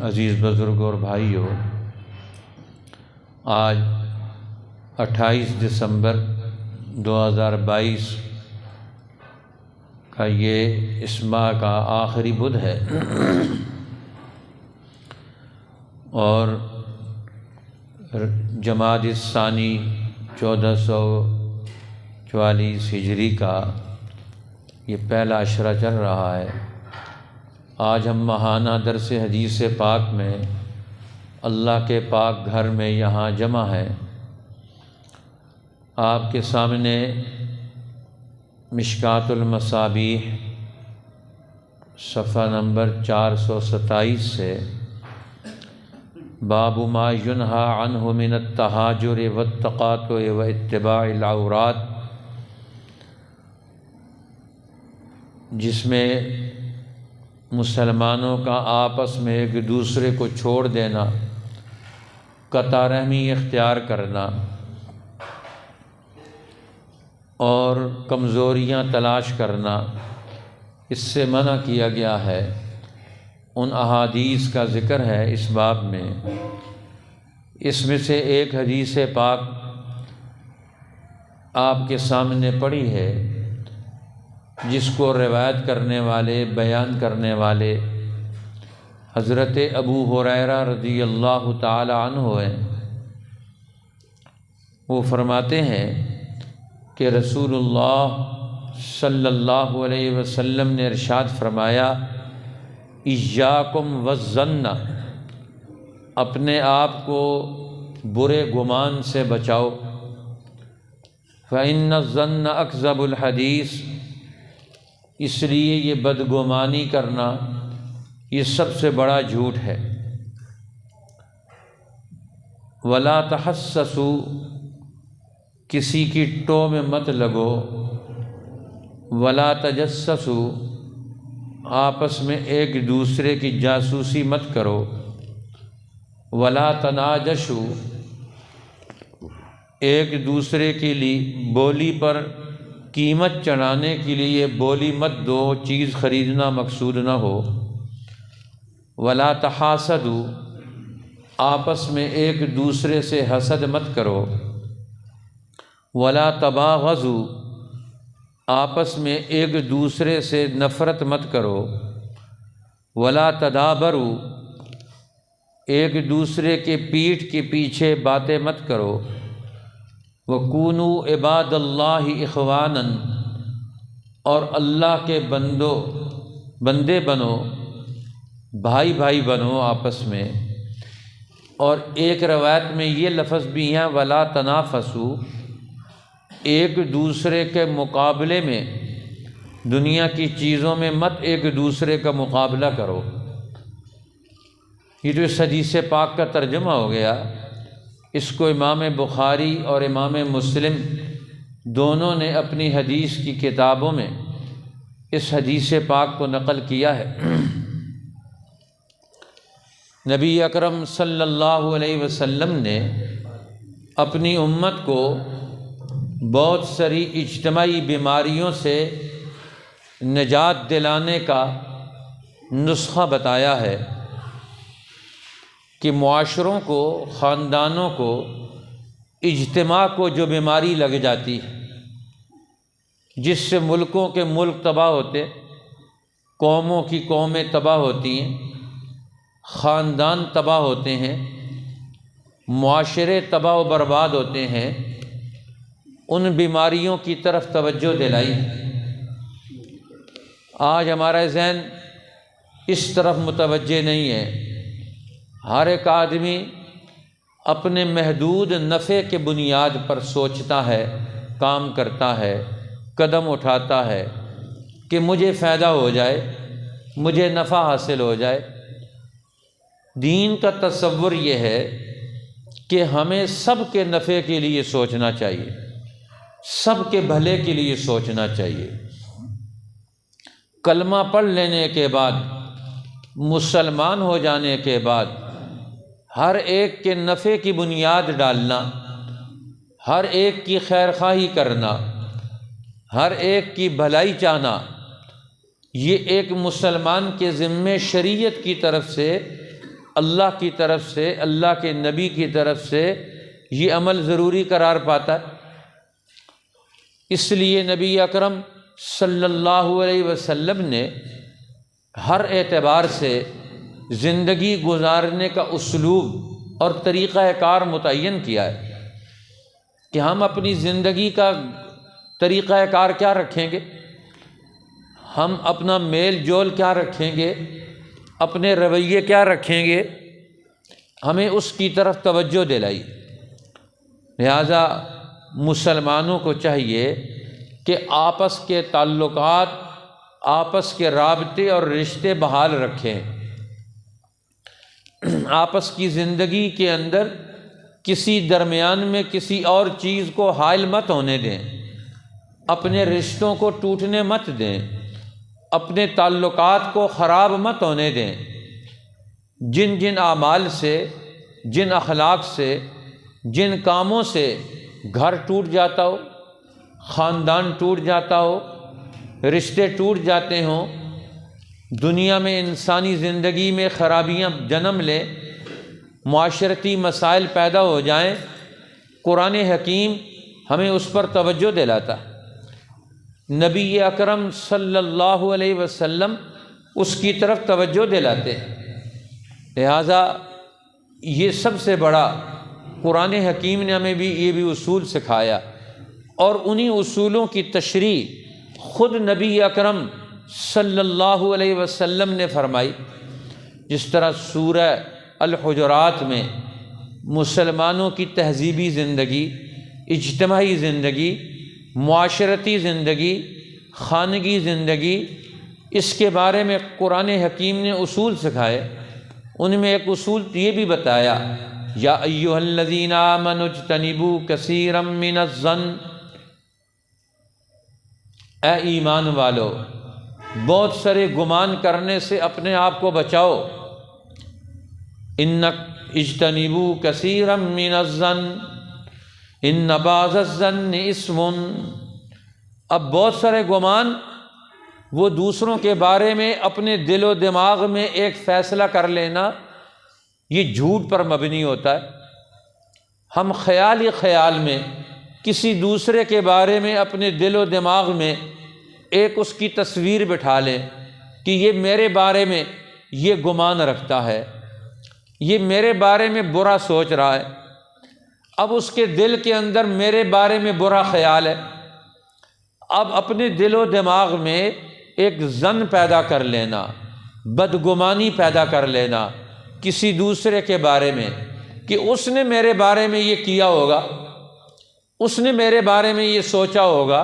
عزیز بزرگوں اور بھائیوں، آج 28 دسمبر 2022 کا یہ اس ماہ کا آخری بدھ ہے اور جمادی الثانی 1444 ہجری کا یہ پہلا عشرہ چل رہا ہے۔ آج ہم ماہانہ درس حدیث پاک میں اللہ کے پاک گھر میں یہاں جمع ہیں۔ آپ کے سامنے مشکوٰۃ المصابیح صفحہ نمبر 427 سے باب ما ینہیٰ عنہ من التہاجر والتقاطع واتباع العورات، جس میں مسلمانوں کا آپس میں ایک دوسرے کو چھوڑ دینا، قطع رحمی اختیار کرنا اور کمزوریاں تلاش کرنا، اس سے منع کیا گیا ہے۔ ان احادیث کا ذکر ہے اس باب میں۔ اس میں سے ایک حدیث پاک آپ کے سامنے پڑی ہے، جس کو روایت کرنے والے، بیان کرنے والے حضرت ابو ہریرہ رضی اللہ تعالی عنہ ہیں۔ وہ فرماتے ہیں کہ رسول اللہ صلی اللہ علیہ وسلم نے ارشاد فرمایا، ایاکم والظن، اپنے آپ کو برے گمان سے بچاؤ، فإن الظن اکذب الحدیث، اس لیے یہ بدگمانی کرنا یہ سب سے بڑا جھوٹ ہے۔ ولا تحسسوا، کسی کی ٹو میں مت لگو، ولا تجسسوا، آپس میں ایک دوسرے کی جاسوسی مت کرو، ولا تناجشوا، ایک دوسرے کے لیے بولی پر قیمت چڑھانے کے لیے بولی مت دو، چیز خریدنا مقصود نہ ہو، ولا تحاسدوا، آپس میں ایک دوسرے سے حسد مت کرو، ولا تباغضوا، آپس میں ایک دوسرے سے نفرت مت کرو، ولا تدابروا، ایک دوسرے کے پیٹھ کے پیچھے باتیں مت کرو، وَكُونُوا عِبَادَ اللَّهِ إِخْوَانًا، اور اللہ کے بندے بنو، بھائی بھائی بنو آپس میں۔ اور ایک روایت میں یہ لفظ بھی ہیں، وَلَا تَنَافَسُوا، ایک دوسرے کے مقابلے میں دنیا کی چیزوں میں مت ایک دوسرے کا مقابلہ کرو۔ یہ جو اس حدیث پاک کا ترجمہ ہو گیا، اس کو امام بخاری اور امام مسلم دونوں نے اپنی حدیث کی کتابوں میں اس حدیث پاک کو نقل کیا ہے۔ نبی اکرم صلی اللہ علیہ وسلم نے اپنی امت کو بہت ساری اجتماعی بیماریوں سے نجات دلانے کا نسخہ بتایا ہے کہ معاشروں کو، خاندانوں کو، اجتماع کو جو بیماری لگ جاتی ہے، جس سے ملکوں کے ملک تباہ ہوتے، قوموں کی قومیں تباہ ہوتی ہیں، خاندان تباہ ہوتے ہیں، معاشرے تباہ و برباد ہوتے ہیں، ان بیماریوں کی طرف توجہ دلائی۔ آج ہمارا ذہن اس طرف متوجہ نہیں ہے۔ ہر ایک آدمی اپنے محدود نفع کے بنیاد پر سوچتا ہے، کام کرتا ہے، قدم اٹھاتا ہے کہ مجھے فائدہ ہو جائے، مجھے نفع حاصل ہو جائے۔ دین کا تصور یہ ہے کہ ہمیں سب کے نفع کے لیے سوچنا چاہیے، سب کے بھلے کے لیے سوچنا چاہیے۔ کلمہ پڑھ لینے کے بعد، مسلمان ہو جانے کے بعد، ہر ایک کے نفع کی بنیاد ڈالنا، ہر ایک کی خیر خواہی کرنا، ہر ایک کی بھلائی چاہنا، یہ ایک مسلمان کے ذمے شریعت کی طرف سے اللہ کی طرف سے، اللہ کے نبی کی طرف سے یہ عمل ضروری قرار پاتا ہے۔ اس لیے نبی اکرم صلی اللہ علیہ وسلم نے ہر اعتبار سے زندگی گزارنے کا اسلوب اور طریقہ کار متعین کیا ہے کہ ہم اپنی زندگی کا طریقہ کار کیا رکھیں گے، ہم اپنا میل جول کیا رکھیں گے، اپنے رویے کیا رکھیں گے، ہمیں اس کی طرف توجہ دلائی۔ لہذا مسلمانوں کو چاہیے کہ آپس کے تعلقات، آپس کے رابطے اور رشتے بحال رکھیں، آپس کی زندگی کے اندر کسی درمیان میں کسی اور چیز کو حائل مت ہونے دیں، اپنے رشتوں کو ٹوٹنے مت دیں، اپنے تعلقات کو خراب مت ہونے دیں۔ جن جن اعمال سے، جن اخلاق سے، جن کاموں سے گھر ٹوٹ جاتا ہو، خاندان ٹوٹ جاتا ہو، رشتے ٹوٹ جاتے ہوں، دنیا میں انسانی زندگی میں خرابیاں جنم لیں، معاشرتی مسائل پیدا ہو جائیں، قرآن حکیم ہمیں اس پر توجہ دلاتا ہے۔ نبی اکرم صلی اللہ علیہ وسلم اس کی طرف توجہ دلاتے ہیں۔ لہٰذا یہ سب سے بڑا قرآن حکیم نے ہمیں بھی یہ بھی اصول سکھایا، اور انہی اصولوں کی تشریح خود نبی اکرم صلی اللہ علیہ وسلم نے فرمائی۔ جس طرح سورہ الحجرات میں مسلمانوں کی تہذیبی زندگی، اجتماعی زندگی، معاشرتی زندگی، خانگی زندگی، اس کے بارے میں قرآن حکیم نے اصول سکھائے۔ ان میں ایک اصول یہ بھی بتایا، یا ایھا الذین آمنوا اجتنبوا کثیرا من الظن، اے ایمان والو بہت سارے گمان کرنے سے اپنے آپ کو بچاؤ۔ اجتنبوا کثیرا من الظن ان بعض الظن اثم۔ اب بہت سارے گمان وہ دوسروں کے بارے میں اپنے دل و دماغ میں ایک فیصلہ کر لینا، یہ جھوٹ پر مبنی ہوتا ہے۔ ہم خیال ہی خیال میں کسی دوسرے کے بارے میں اپنے دل و دماغ میں ایک اس کی تصویر بٹھا لیں کہ یہ میرے بارے میں یہ گمان رکھتا ہے، یہ میرے بارے میں برا سوچ رہا ہے۔ اب اس کے دل کے اندر میرے بارے میں برا خیال ہے، اب اپنے دل و دماغ میں ایک ظن پیدا کر لینا، بدگمانی پیدا کر لینا کسی دوسرے کے بارے میں کہ اس نے میرے بارے میں یہ کیا ہوگا، اس نے میرے بارے میں یہ سوچا ہوگا،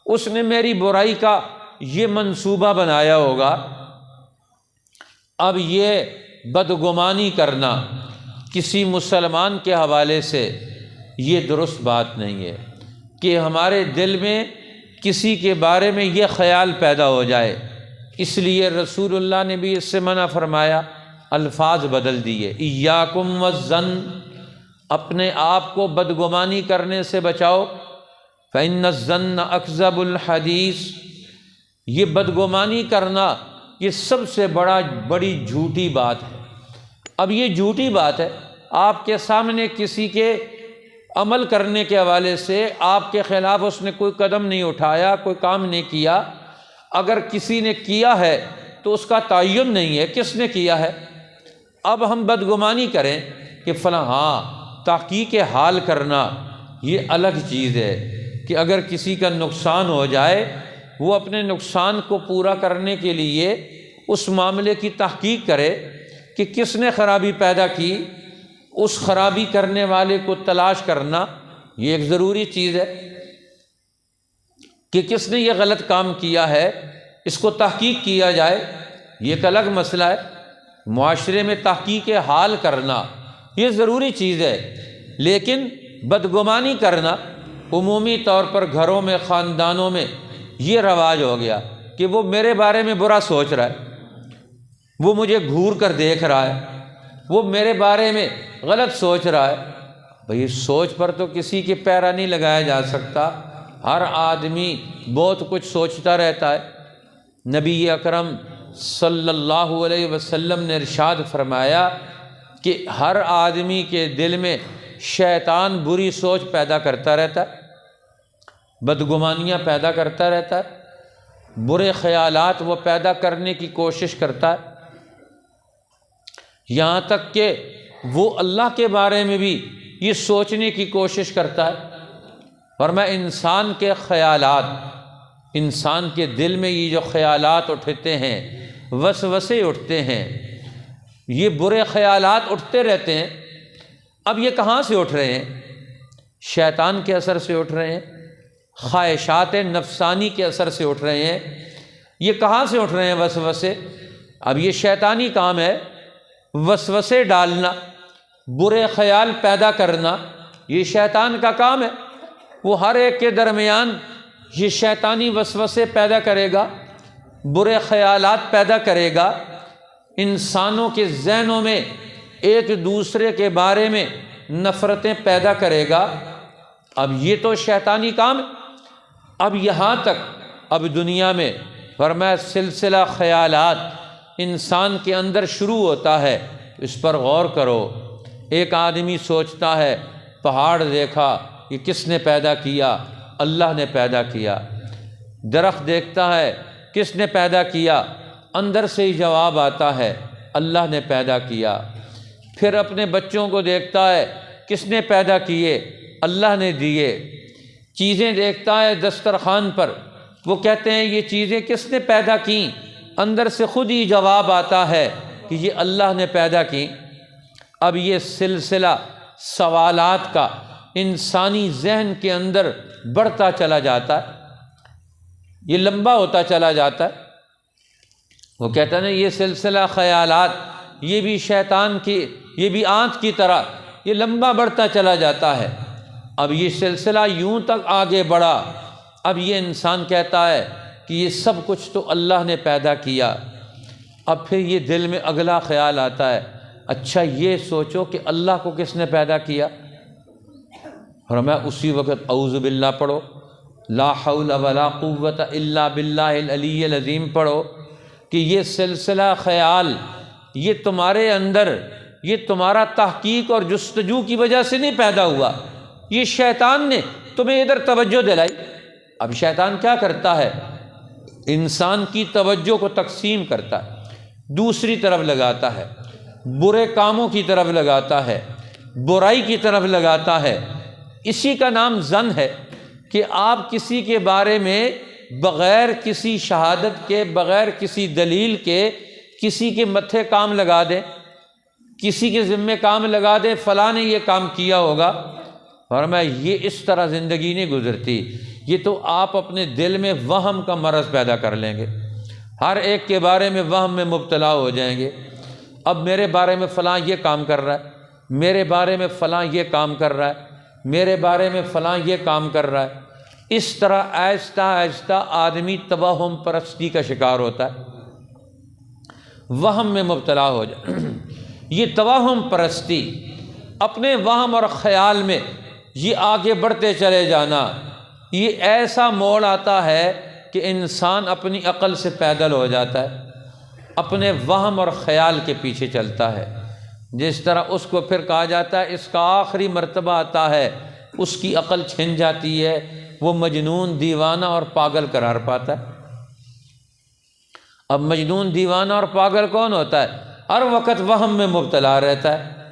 اس نے میری برائی کا یہ منصوبہ بنایا ہوگا۔ اب یہ بدگمانی کرنا کسی مسلمان کے حوالے سے یہ درست بات نہیں ہے کہ ہمارے دل میں کسی کے بارے میں یہ خیال پیدا ہو جائے۔ اس لیے رسول اللہ نے بھی اس سے منع فرمایا، الفاظ بدل دیے، ایاکم والظن، اپنے آپ کو بدگمانی کرنے سے بچاؤ، فإن الظن اکذب الحدیث، یہ بدگمانی کرنا یہ سب سے بڑی جھوٹی بات ہے۔ اب یہ جھوٹی بات ہے، آپ کے سامنے کسی کے عمل کرنے کے حوالے سے آپ کے خلاف اس نے کوئی قدم نہیں اٹھایا، کوئی کام نہیں کیا، اگر کسی نے کیا ہے تو اس کا تعین نہیں ہے کس نے کیا ہے۔ اب ہم بدگمانی کریں کہ فلاں، ہاں تحقیق حال کرنا یہ الگ چیز ہے کہ اگر کسی کا نقصان ہو جائے وہ اپنے نقصان کو پورا کرنے کے لیے اس معاملے کی تحقیق کرے کہ کس نے خرابی پیدا کی، اس خرابی کرنے والے کو تلاش کرنا یہ ایک ضروری چیز ہے کہ کس نے یہ غلط کام کیا ہے، اس کو تحقیق کیا جائے، یہ ایک الگ مسئلہ ہے۔ معاشرے میں تحقیق حال کرنا یہ ضروری چیز ہے، لیکن بدگمانی کرنا عمومی طور پر گھروں میں، خاندانوں میں یہ رواج ہو گیا کہ وہ میرے بارے میں برا سوچ رہا ہے، وہ مجھے گھور کر دیکھ رہا ہے، وہ میرے بارے میں غلط سوچ رہا ہے۔ بھئی سوچ پر تو کسی کے پیرا نہیں لگایا جا سکتا، ہر آدمی بہت کچھ سوچتا رہتا ہے۔ نبی اکرم صلی اللہ علیہ وسلم نے ارشاد فرمایا کہ ہر آدمی کے دل میں شیطان بری سوچ پیدا کرتا رہتا ہے، بدگمانیاں پیدا کرتا رہتا ہے، برے خیالات وہ پیدا کرنے کی کوشش کرتا ہے، یہاں تک کہ وہ اللہ کے بارے میں بھی یہ سوچنے کی کوشش کرتا ہے۔ فرمایا انسان کے خیالات، انسان کے دل میں یہ جو خیالات اٹھتے ہیں، وسوسے اٹھتے ہیں، یہ برے خیالات اٹھتے رہتے ہیں۔ اب یہ کہاں سے اٹھ رہے ہیں؟ شیطان کے اثر سے اٹھ رہے ہیں، خواہشات نفسانی کے اثر سے اٹھ رہے ہیں۔ یہ کہاں سے اٹھ رہے ہیں وسوسے؟ اب یہ شیطانی کام ہے، وسوسے ڈالنا، برے خیال پیدا کرنا، یہ شیطان کا کام ہے۔ وہ ہر ایک کے درمیان یہ شیطانی وسوسے پیدا کرے گا، برے خیالات پیدا کرے گا، انسانوں کے ذہنوں میں ایک دوسرے کے بارے میں نفرتیں پیدا کرے گا۔ اب یہ تو شیطانی کام ہے۔ اب یہاں تک اب دنیا میں فرمایا سلسلہ خیالات انسان کے اندر شروع ہوتا ہے، اس پر غور کرو۔ ایک آدمی سوچتا ہے پہاڑ دیکھا، یہ کس نے پیدا کیا؟ اللہ نے پیدا کیا۔ درخت دیکھتا ہے، کس نے پیدا کیا؟ اندر سے ہی جواب آتا ہے، اللہ نے پیدا کیا۔ پھر اپنے بچوں کو دیکھتا ہے، کس نے پیدا کیے؟ اللہ نے دیے۔ چیزیں دیکھتا ہے دسترخوان پر، وہ کہتے ہیں یہ چیزیں کس نے پیدا کیں؟ اندر سے خود ہی جواب آتا ہے کہ یہ اللہ نے پیدا کی۔ اب یہ سلسلہ سوالات کا انسانی ذہن کے اندر بڑھتا چلا جاتا ہے، یہ لمبا ہوتا چلا جاتا ہے۔ وہ کہتا ہے نا یہ سلسلہ خیالات، یہ بھی شیطان کی، یہ بھی آنت کی طرح یہ لمبا بڑھتا چلا جاتا ہے۔ اب یہ سلسلہ یوں تک آگے بڑھا، اب یہ انسان کہتا ہے کہ یہ سب کچھ تو اللہ نے پیدا کیا۔ اب پھر یہ دل میں اگلا خیال آتا ہے، اچھا یہ سوچو کہ اللہ کو کس نے پیدا کیا؟ فرمایا اسی وقت اعوذ باللہ پڑھو، لا حول ولا قوت الا باللہ العلی العظیم پڑھو، کہ یہ سلسلہ خیال یہ تمہارے اندر، یہ تمہارا تحقیق اور جستجو کی وجہ سے نہیں پیدا ہوا، یہ شیطان نے تمہیں ادھر توجہ دلائی۔ اب شیطان کیا کرتا ہے؟ انسان کی توجہ کو تقسیم کرتا ہے، دوسری طرف لگاتا ہے، برے کاموں کی طرف لگاتا ہے، برائی کی طرف لگاتا ہے۔ اسی کا نام ظن ہے کہ آپ کسی کے بارے میں بغیر کسی شہادت کے، بغیر کسی دلیل کے کسی کے متھے کام لگا دیں، کسی کے ذمے کام لگا دیں، فلاں نے یہ کام کیا ہوگا۔ فرمایا یہ اس طرح زندگی نہیں گزرتی، یہ تو آپ اپنے دل میں وہم کا مرض پیدا کر لیں گے، ہر ایک کے بارے میں وہم میں مبتلا ہو جائیں گے۔ اب میرے بارے میں فلاں یہ کام کر رہا ہے، میرے بارے میں فلاں یہ کام کر رہا ہے، میرے بارے میں فلاں یہ کام کر رہا ہے۔ اس طرح آہستہ آہستہ آدمی توہم پرستی کا شکار ہوتا ہے، وہم میں مبتلا ہو جائے۔ یہ توہم پرستی، اپنے وہم اور خیال میں یہ آگے بڑھتے چلے جانا، یہ ایسا موڑ آتا ہے کہ انسان اپنی عقل سے پیدل ہو جاتا ہے، اپنے وہم اور خیال کے پیچھے چلتا ہے۔ جس طرح اس کو پھر کہا جاتا ہے اس کا آخری مرتبہ آتا ہے، اس کی عقل چھن جاتی ہے، وہ مجنون، دیوانہ اور پاگل قرار پاتا ہے۔ اب مجنون، دیوانہ اور پاگل کون ہوتا ہے؟ ہر وقت وہم میں مبتلا رہتا ہے،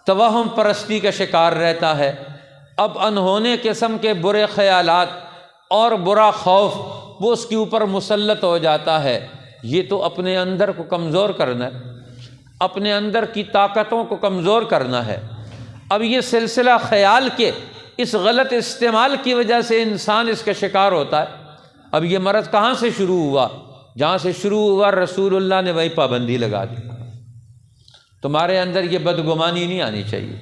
توہم پرستی کا شکار رہتا ہے۔ اب انہونے قسم کے برے خیالات اور برا خوف وہ اس کے اوپر مسلط ہو جاتا ہے۔ یہ تو اپنے اندر کو کمزور کرنا ہے، اپنے اندر کی طاقتوں کو کمزور کرنا ہے۔ اب یہ سلسلہ خیال کے اس غلط استعمال کی وجہ سے انسان اس کا شکار ہوتا ہے۔ اب یہ مرض کہاں سے شروع ہوا؟ جہاں سے شروع ہوا رسول اللہ نے وہی پابندی لگا دی، تمہارے اندر یہ بدگمانی نہیں آنی چاہیے۔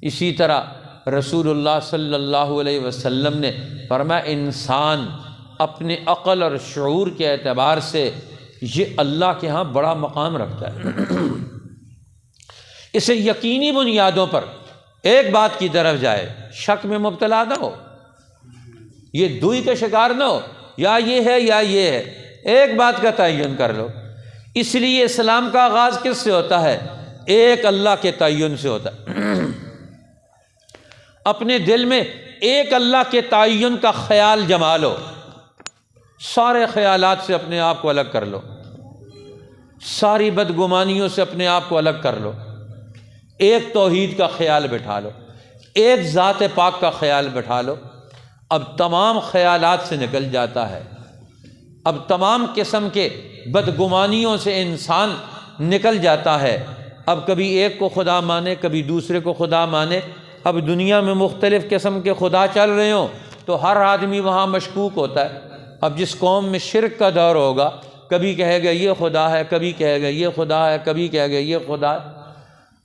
اسی طرح رسول اللہ صلی اللہ علیہ وسلم نے فرمایا انسان اپنے عقل اور شعور کے اعتبار سے یہ اللہ کے ہاں بڑا مقام رکھتا ہے۔ اسے یقینی بنیادوں پر ایک بات کی طرف جائے، شک میں مبتلا نہ ہو، یہ دوئی کا شکار نہ ہو، یا یہ ہے یا یہ ہے، ایک بات کا تعین کر لو اس لیے اسلام کا آغاز کس سے ہوتا ہے؟ ایک اللہ کے تعین سے ہوتا ہے۔ اپنے دل میں ایک اللہ کے تعین کا خیال جما لو، سارے خیالات سے اپنے آپ کو الگ کر لو، ساری بدگمانیوں سے اپنے آپ کو الگ کر لو، ایک توحید کا خیال بٹھا لو، ایک ذات پاک کا خیال بٹھا لو، اب تمام خیالات سے نکل جاتا ہے، اب تمام قسم کے بدگمانیوں سے انسان نکل جاتا ہے۔ اب کبھی ایک کو خدا مانے، کبھی دوسرے کو خدا مانے، اب دنیا میں مختلف قسم کے خدا چل رہے ہوں تو ہر آدمی وہاں مشکوک ہوتا ہے۔ اب جس قوم میں شرک کا دور ہوگا، کبھی کہے گا یہ خدا ہے، کبھی کہے گا یہ خدا ہے، کبھی کہے گا یہ خدا ہے۔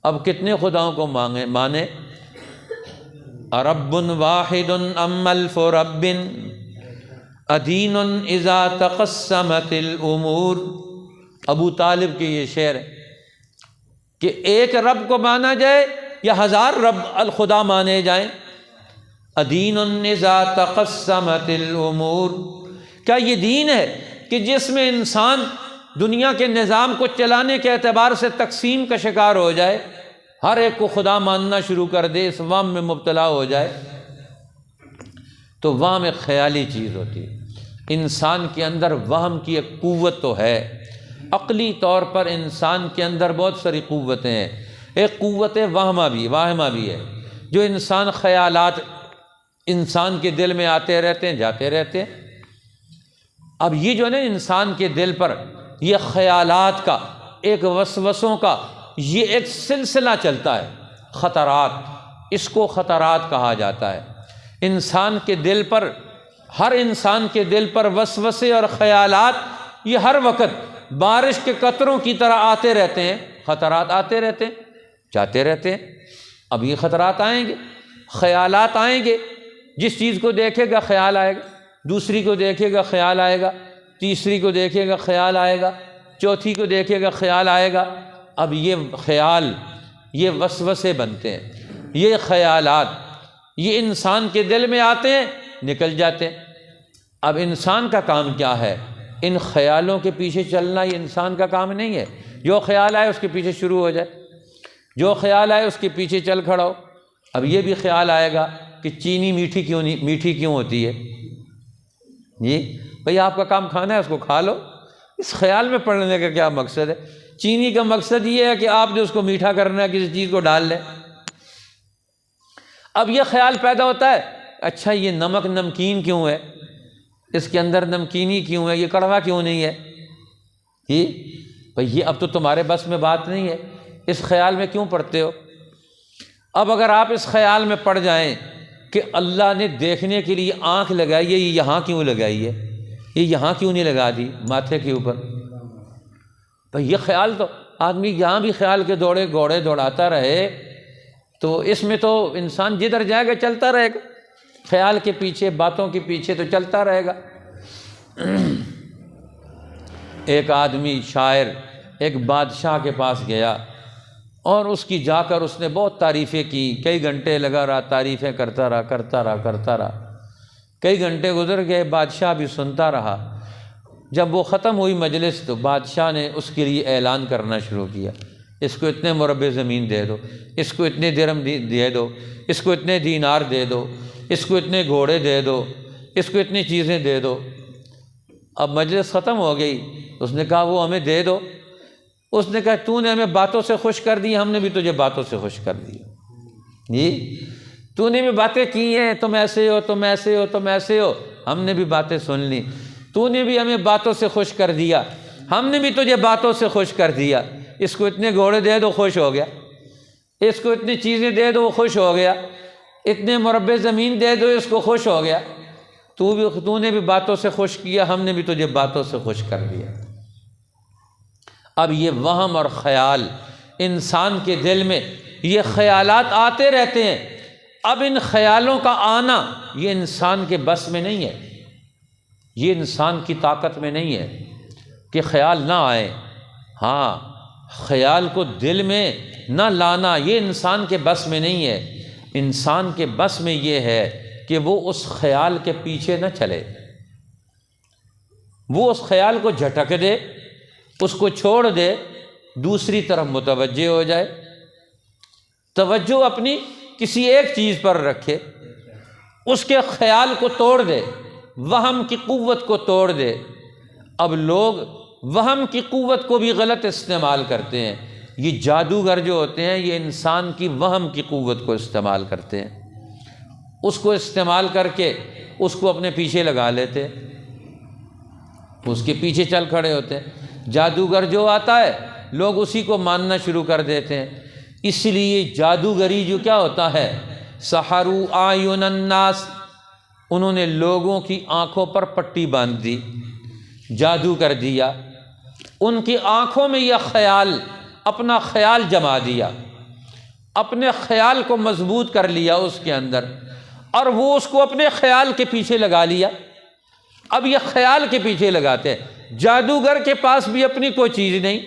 اب کتنے خداؤں کو مانے؟ رب واحد ام الف رب ادین اذا تقسمت الامور۔ ابو طالب کے یہ شعر ہے کہ ایک رب کو مانا جائے یا ہزار رب الخدا مانے جائیں۔ ادین اذا تقسمت الامور، کیا یہ دین ہے کہ جس میں انسان دنیا کے نظام کو چلانے کے اعتبار سے تقسیم کا شکار ہو جائے، ہر ایک کو خدا ماننا شروع کر دے، اس وہم میں مبتلا ہو جائے؟ تو وہم ایک خیالی چیز ہوتی ہے۔ انسان کے اندر وہم کی ایک قوت تو ہے، عقلی طور پر انسان کے اندر بہت ساری قوتیں ہیں۔ ایک قوت واہمہ بھی ہے، جو خیالات انسان کے دل میں آتے رہتے ہیں، جاتے رہتے ہیں۔ اب یہ جو ہے نا انسان کے دل پر یہ خیالات کا ایک وسوسوں کا یہ ایک سلسلہ چلتا ہے، خطرات، اس کو خطرات کہا جاتا ہے۔ انسان کے دل پر، ہر انسان کے دل پر وسوسے اور خیالات یہ ہر وقت بارش کے قطروں کی طرح آتے رہتے ہیں، خطرات آتے رہتے ہیں، جاتے رہتے ہیں۔ اب یہ خطرات آئیں گے، خیالات آئیں گے، جس چیز کو دیکھے گا خیال آئے گا، دوسری کو دیکھے گا خیال آئے گا، تیسری کو دیکھے گا خیال آئے گا، چوتھی کو دیکھے گا خیال آئے گا۔ اب یہ خیال، یہ وسوسے بنتے ہیں، یہ خیالات یہ انسان کے دل میں آتے ہیں، نکل جاتے ہیں۔ اب انسان کا کام کیا ہے؟ ان خیالوں کے پیچھے چلنا یہ انسان کا کام نہیں ہے۔ جو خیال آئے اس کے پیچھے شروع ہو جائے، جو خیال آئے اس کے پیچھے چل کھڑا ہو۔ اب یہ بھی خیال آئے گا کہ چینی میٹھی کیوں ہوتی ہے؟ جی بھئی آپ کا کام کھانا ہے، اس کو کھا لو، اس خیال میں پڑنے کا کیا مقصد ہے؟ چینی کا مقصد یہ ہے کہ آپ جو اس کو میٹھا کرنا ہے کسی چیز کو ڈال لیں۔ اب یہ خیال پیدا ہوتا ہے، اچھا یہ نمک نمکین کیوں ہے، اس کے اندر نمکینی کیوں ہے، یہ کڑوا کیوں نہیں ہے؟ جی بھئی یہ اب تو تمہارے بس میں بات نہیں ہے، اس خیال میں کیوں پڑتے ہو؟ اب اگر آپ اس خیال میں پڑ جائیں کہ اللہ نے دیکھنے کے لیے آنکھ لگائی ہے، یہ یہاں کیوں لگائی ہے، یہ یہاں کیوں نہیں لگا دی ماتھے کے اوپر؟ بھئی یہ خیال تو آدمی یہاں بھی خیال کے گھوڑے دوڑاتا رہے تو اس میں تو انسان جدھر جائے گا چلتا رہے گا، خیال کے پیچھے، باتوں کے پیچھے تو چلتا رہے گا۔ ایک آدمی شاعر ایک بادشاہ کے پاس گیا اور اس کی جا کر اس نے بہت تعریفیں کی، کئی گھنٹے لگا رہا، تعریفیں کرتا رہا۔ کئی گھنٹے گزر گئے، بادشاہ بھی سنتا رہا۔ جب وہ ختم ہوئی مجلس تو بادشاہ نے اس کے لیے اعلان کرنا شروع کیا، اس کو اتنے مربع زمین دے دو، اس کو اتنے درہم دے دو، اس کو اتنے دینار دے دو، اس کو اتنے گھوڑے دے دو، اس کو اتنی چیزیں دے دو۔ اب مجلس ختم ہو گئی، اس نے کہا وہ ہمیں دے دو۔ اس نے کہا تو نے ہمیں باتوں سے خوش کر دی، ہم نے بھی تجھے باتوں سے خوش کر دیا۔ جی تو نے بھی باتیں کی ہیں، تم ایسے ہو، تم ایسے ہو، تم ایسے ہو، ہم نے بھی باتیں سن لی۔ تو نے بھی ہمیں باتوں سے خوش کر دیا، ہم نے بھی تجھے باتوں سے خوش کر دیا۔ اس کو اتنے گھوڑے دے دو، خوش ہو گیا، اس کو اتنی چیزیں دے دو، وہ خوش ہو گیا، اتنے مربع زمین دے دو، اس کو خوش ہو گیا۔ تو نے بھی باتوں سے خوش کیا، ہم نے بھی تجھے باتوں سے خوش کر دیا۔ اب یہ وہم اور خیال انسان کے دل میں یہ خیالات آتے رہتے ہیں۔ اب ان خیالوں کا آنا یہ انسان کے بس میں نہیں ہے، یہ انسان کی طاقت میں نہیں ہے کہ خیال نہ آئے۔ ہاں خیال کو دل میں نہ لانا یہ انسان کے بس میں نہیں ہے۔ انسان کے بس میں یہ ہے کہ وہ اس خیال کے پیچھے نہ چلے، وہ اس خیال کو جھٹک دے اس کو چھوڑ دے، دوسری طرف متوجہ ہو جائے، توجہ اپنی کسی ایک چیز پر رکھے، اس کے خیال کو توڑ دے، وہم کی قوت کو توڑ دے۔ اب لوگ وہم کی قوت کو بھی غلط استعمال کرتے ہیں۔ یہ جادوگر جو ہوتے ہیں یہ انسان کی وہم کی قوت کو استعمال کرتے ہیں، اس کو استعمال کر کے اس کو اپنے پیچھے لگا لیتے، اس کے پیچھے چل کھڑے ہوتے ہیں۔ جادوگر جو آتا ہے لوگ اسی کو ماننا شروع کر دیتے ہیں۔ اس لیے جادوگری جو کیا ہوتا ہے، سحروا اعین الناس، انہوں نے لوگوں کی آنکھوں پر پٹی باندھ دی، جادو کر دیا، ان کی آنکھوں میں یہ خیال، اپنا خیال جما دیا، اپنے خیال کو مضبوط کر لیا اس کے اندر، اور وہ اس کو اپنے خیال کے پیچھے لگا لیا۔ اب یہ خیال کے پیچھے لگاتے ہیں۔ جادوگر کے پاس بھی اپنی کوئی چیز نہیں،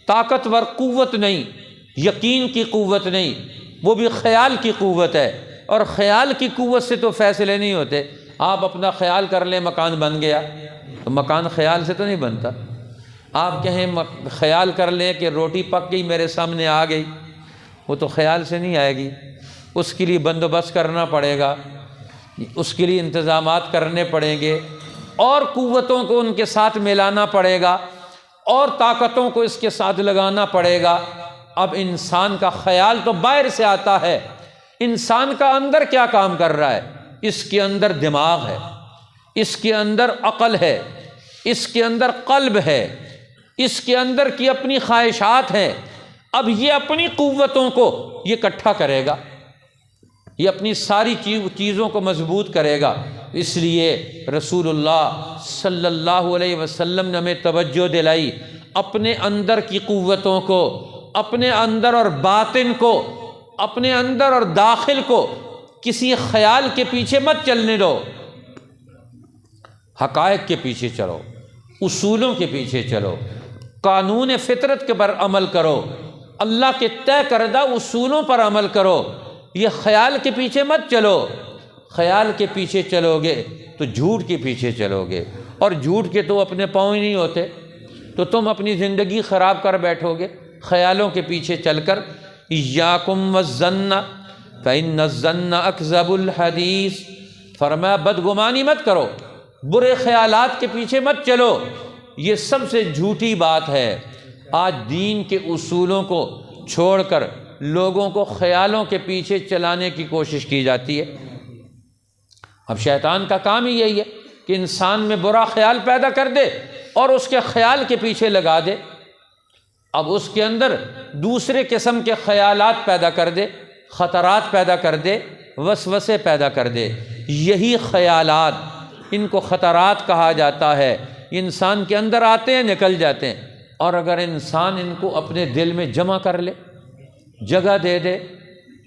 طاقتور قوت نہیں، یقین کی قوت نہیں، وہ بھی خیال کی قوت ہے، اور خیال کی قوت سے تو فیصلے نہیں ہوتے۔ آپ اپنا خیال کر لیں مکان بن گیا، تو مکان خیال سے تو نہیں بنتا۔ آپ کہیں خیال کر لیں کہ روٹی پک گئی میرے سامنے آ گئی، وہ تو خیال سے نہیں آئے گی، اس کے لیے بندوبست کرنا پڑے گا، اس کے لیے انتظامات کرنے پڑیں گے، اور قوتوں کو ان کے ساتھ ملانا پڑے گا، اور طاقتوں کو اس کے ساتھ لگانا پڑے گا۔ اب انسان کا خیال تو باہر سے آتا ہے، انسان کا اندر کیا کام کر رہا ہے؟ اس کے اندر دماغ ہے، اس کے اندر عقل ہے، اس کے اندر قلب ہے، اس کے اندر کی اپنی خواہشات ہیں۔ اب یہ اپنی قوتوں کو یہ اکٹھا کرے گا، یہ اپنی ساری چیزوں کو مضبوط کرے گا۔ اس لیے رسول اللہ صلی اللہ علیہ وسلم نے ہمیں توجہ دلائی، اپنے اندر کی قوتوں کو، اپنے اندر اور باطن کو، اپنے اندر اور داخل کو کسی خیال کے پیچھے مت چلنے دو، حقائق کے پیچھے چلو، اصولوں کے پیچھے چلو، قانون فطرت کے پر عمل کرو، اللہ کے طے کردہ اصولوں پر عمل کرو۔ یہ خیال کے پیچھے مت چلو، خیال کے پیچھے چلو گے تو جھوٹ کے پیچھے چلو گے، اور جھوٹ کے تو اپنے پاؤں ہی نہیں ہوتے، تو تم اپنی زندگی خراب کر بیٹھو گے خیالوں کے پیچھے چل کر۔ ایاکم والظن فإن الظن اکذب الحدیث، فرمایا بدگمانی مت کرو، برے خیالات کے پیچھے مت چلو، یہ سب سے جھوٹی بات ہے۔ آج دین کے اصولوں کو چھوڑ کر لوگوں کو خیالوں کے پیچھے چلانے کی کوشش کی جاتی ہے۔ اب شیطان کا کام ہی یہی ہے کہ انسان میں برا خیال پیدا کر دے اور اس کے خیال کے پیچھے لگا دے، اب اس کے اندر دوسرے قسم کے خیالات پیدا کر دے، خطرات پیدا کر دے، وسوسے پیدا کر دے۔ یہی خیالات، ان کو خطرات کہا جاتا ہے، انسان کے اندر آتے ہیں نکل جاتے ہیں، اور اگر انسان ان کو اپنے دل میں جمع کر لے، جگہ دے دے،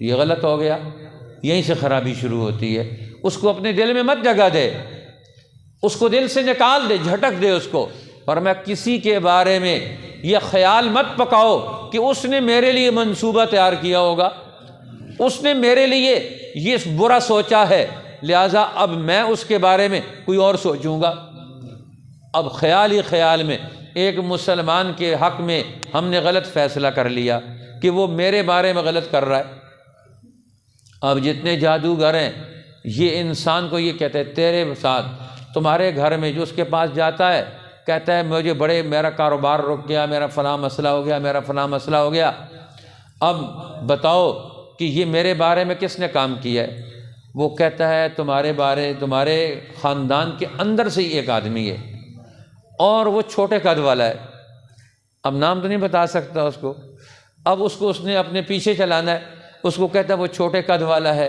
یہ غلط ہو گیا، یہیں سے خرابی شروع ہوتی ہے۔ اس کو اپنے دل میں مت جگہ دے، اس کو دل سے نکال دے، جھٹک دے اس کو، اور میں کسی کے بارے میں یہ خیال مت پکاؤ کہ اس نے میرے لیے منصوبہ تیار کیا ہوگا، اس نے میرے لیے یہ برا سوچا ہے، لہٰذا اب میں اس کے بارے میں کوئی اور سوچوں گا۔ اب خیال ہی خیال میں ایک مسلمان کے حق میں ہم نے غلط فیصلہ کر لیا کہ وہ میرے بارے میں غلط کر رہا ہے۔ اب جتنے جادوگر ہیں یہ انسان کو یہ کہتے ہیں تیرے ساتھ، تمہارے گھر میں جو اس کے پاس جاتا ہے کہتا ہے مجھے میرا کاروبار رک گیا، میرا فلاں مسئلہ ہو گیا، میرا فلاں مسئلہ ہو گیا، اب بتاؤ کہ یہ میرے بارے میں کس نے کام کیا ہے؟ وہ کہتا ہے تمہارے خاندان کے اندر سے ہی ایک آدمی ہے، اور وہ چھوٹے قد والا ہے، اب نام تو نہیں بتا سکتا اس کو، اب اس نے اپنے پیچھے چلانا ہے، اس کو کہتا ہے وہ چھوٹے قد والا ہے،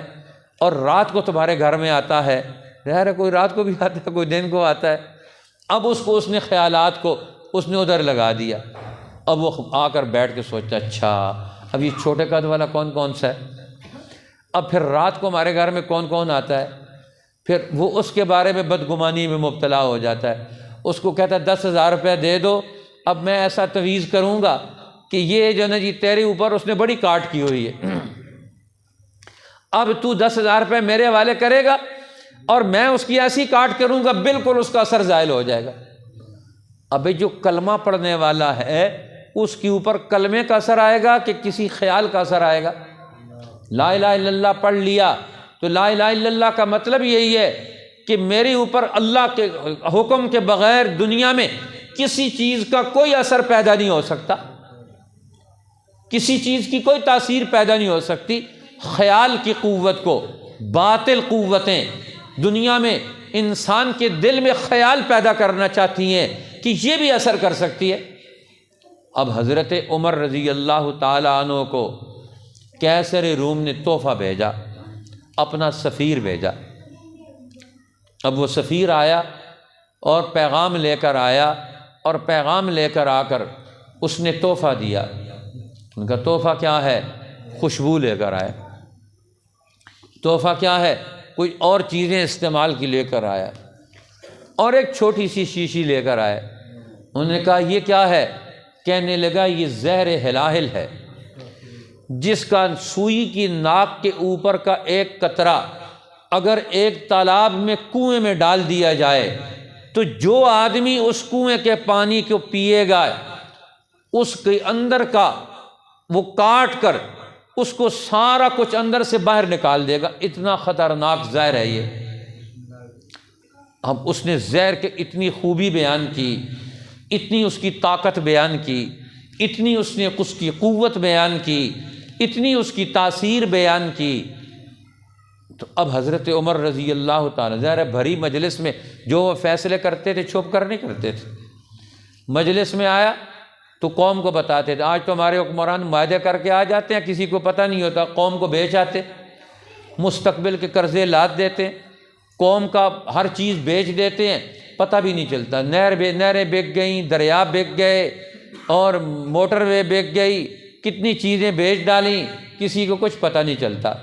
اور رات کو تمہارے گھر میں آتا ہے، ظاہر ہے کوئی رات کو بھی آتا ہے، کوئی دن کو آتا ہے۔ اب اس نے خیالات کو اس نے ادھر لگا دیا، اب وہ آ کر بیٹھ کے سوچتا اچھا اب یہ چھوٹے قد والا کون سا ہے، اب پھر رات کو ہمارے گھر میں کون آتا ہے، پھر وہ اس کے بارے میں بدگمانی میں مبتلا ہو جاتا ہے، اس کو کہتا ہے 10,000 روپے دے دو، اب میں ایسا تویز کروں گا کہ یہ جو نا جی تیرے اوپر اس نے بڑی کاٹ کی ہوئی ہے، اب تو 10,000 روپے میرے حوالے کرے گا اور میں اس کی ایسی کاٹ کروں گا بالکل اس کا اثر زائل ہو جائے گا۔ ابھی جو کلمہ پڑھنے والا ہے اس کے اوپر کلمے کا اثر آئے گا کہ کسی خیال کا اثر آئے گا؟ لا الہ الا اللہ پڑھ لیا تو لا الہ الا اللہ کا مطلب یہی ہے کہ میرے اوپر اللہ کے حکم کے بغیر دنیا میں کسی چیز کا کوئی اثر پیدا نہیں ہو سکتا، کسی چیز کی کوئی تاثیر پیدا نہیں ہو سکتی۔ خیال کی قوت کو، باطل قوتیں دنیا میں انسان کے دل میں خیال پیدا کرنا چاہتی ہیں کہ یہ بھی اثر کر سکتی ہے۔ اب حضرت عمر رضی اللہ تعالیٰ عنہ کو قیصر روم نے تحفہ بھیجا، اپنا سفیر بھیجا۔ اب وہ سفیر آیا اور پیغام لے کر آیا، اور پیغام لے کر آ کر اس نے تحفہ دیا۔ ان کا تحفہ کیا ہے؟ خوشبو لے کر آئے۔ تحفہ کیا ہے؟ کوئی اور چیزیں استعمال کی لے کر آیا، اور ایک چھوٹی سی شیشی لے کر آئے۔ انہوں نے کہا یہ کیا ہے؟ کہنے لگا یہ زہر ہلاہل ہے، جس کا سوئی کی ناک کے اوپر کا ایک قطرہ اگر ایک تالاب میں کنویں میں ڈال دیا جائے تو جو آدمی اس کنویں کے پانی کو پیے گا اس کے اندر کا وہ کاٹ کر اس کو سارا کچھ اندر سے باہر نکال دے گا، اتنا خطرناک زہر ہے یہ۔ اب اس نے زہر کے اتنی خوبی بیان کی، اتنی اس کی طاقت بیان کی، اتنی اس نے اس کی قوت بیان کی، اتنی اس کی تاثیر بیان کی۔ تو اب حضرت عمر رضی اللہ تعالیٰ، ظاہر ہے بھری مجلس میں جو وہ فیصلے کرتے تھے چھپ کر نہیں کرتے تھے، مجلس میں آیا تو قوم کو بتاتے تھے۔ آج تو ہمارے حکمران معاہدے کر کے آ جاتے ہیں، کسی کو پتہ نہیں ہوتا، قوم کو بیچ آتے، مستقبل کے قرضے لاد دیتے، قوم کا ہر چیز بیچ دیتے ہیں، پتہ بھی نہیں چلتا۔ نہریں بک گئیں، دریا بک گئے، اور موٹر وے بک گئی، کتنی چیزیں بیچ ڈالیں، کسی کو کچھ پتہ نہیں چلتا۔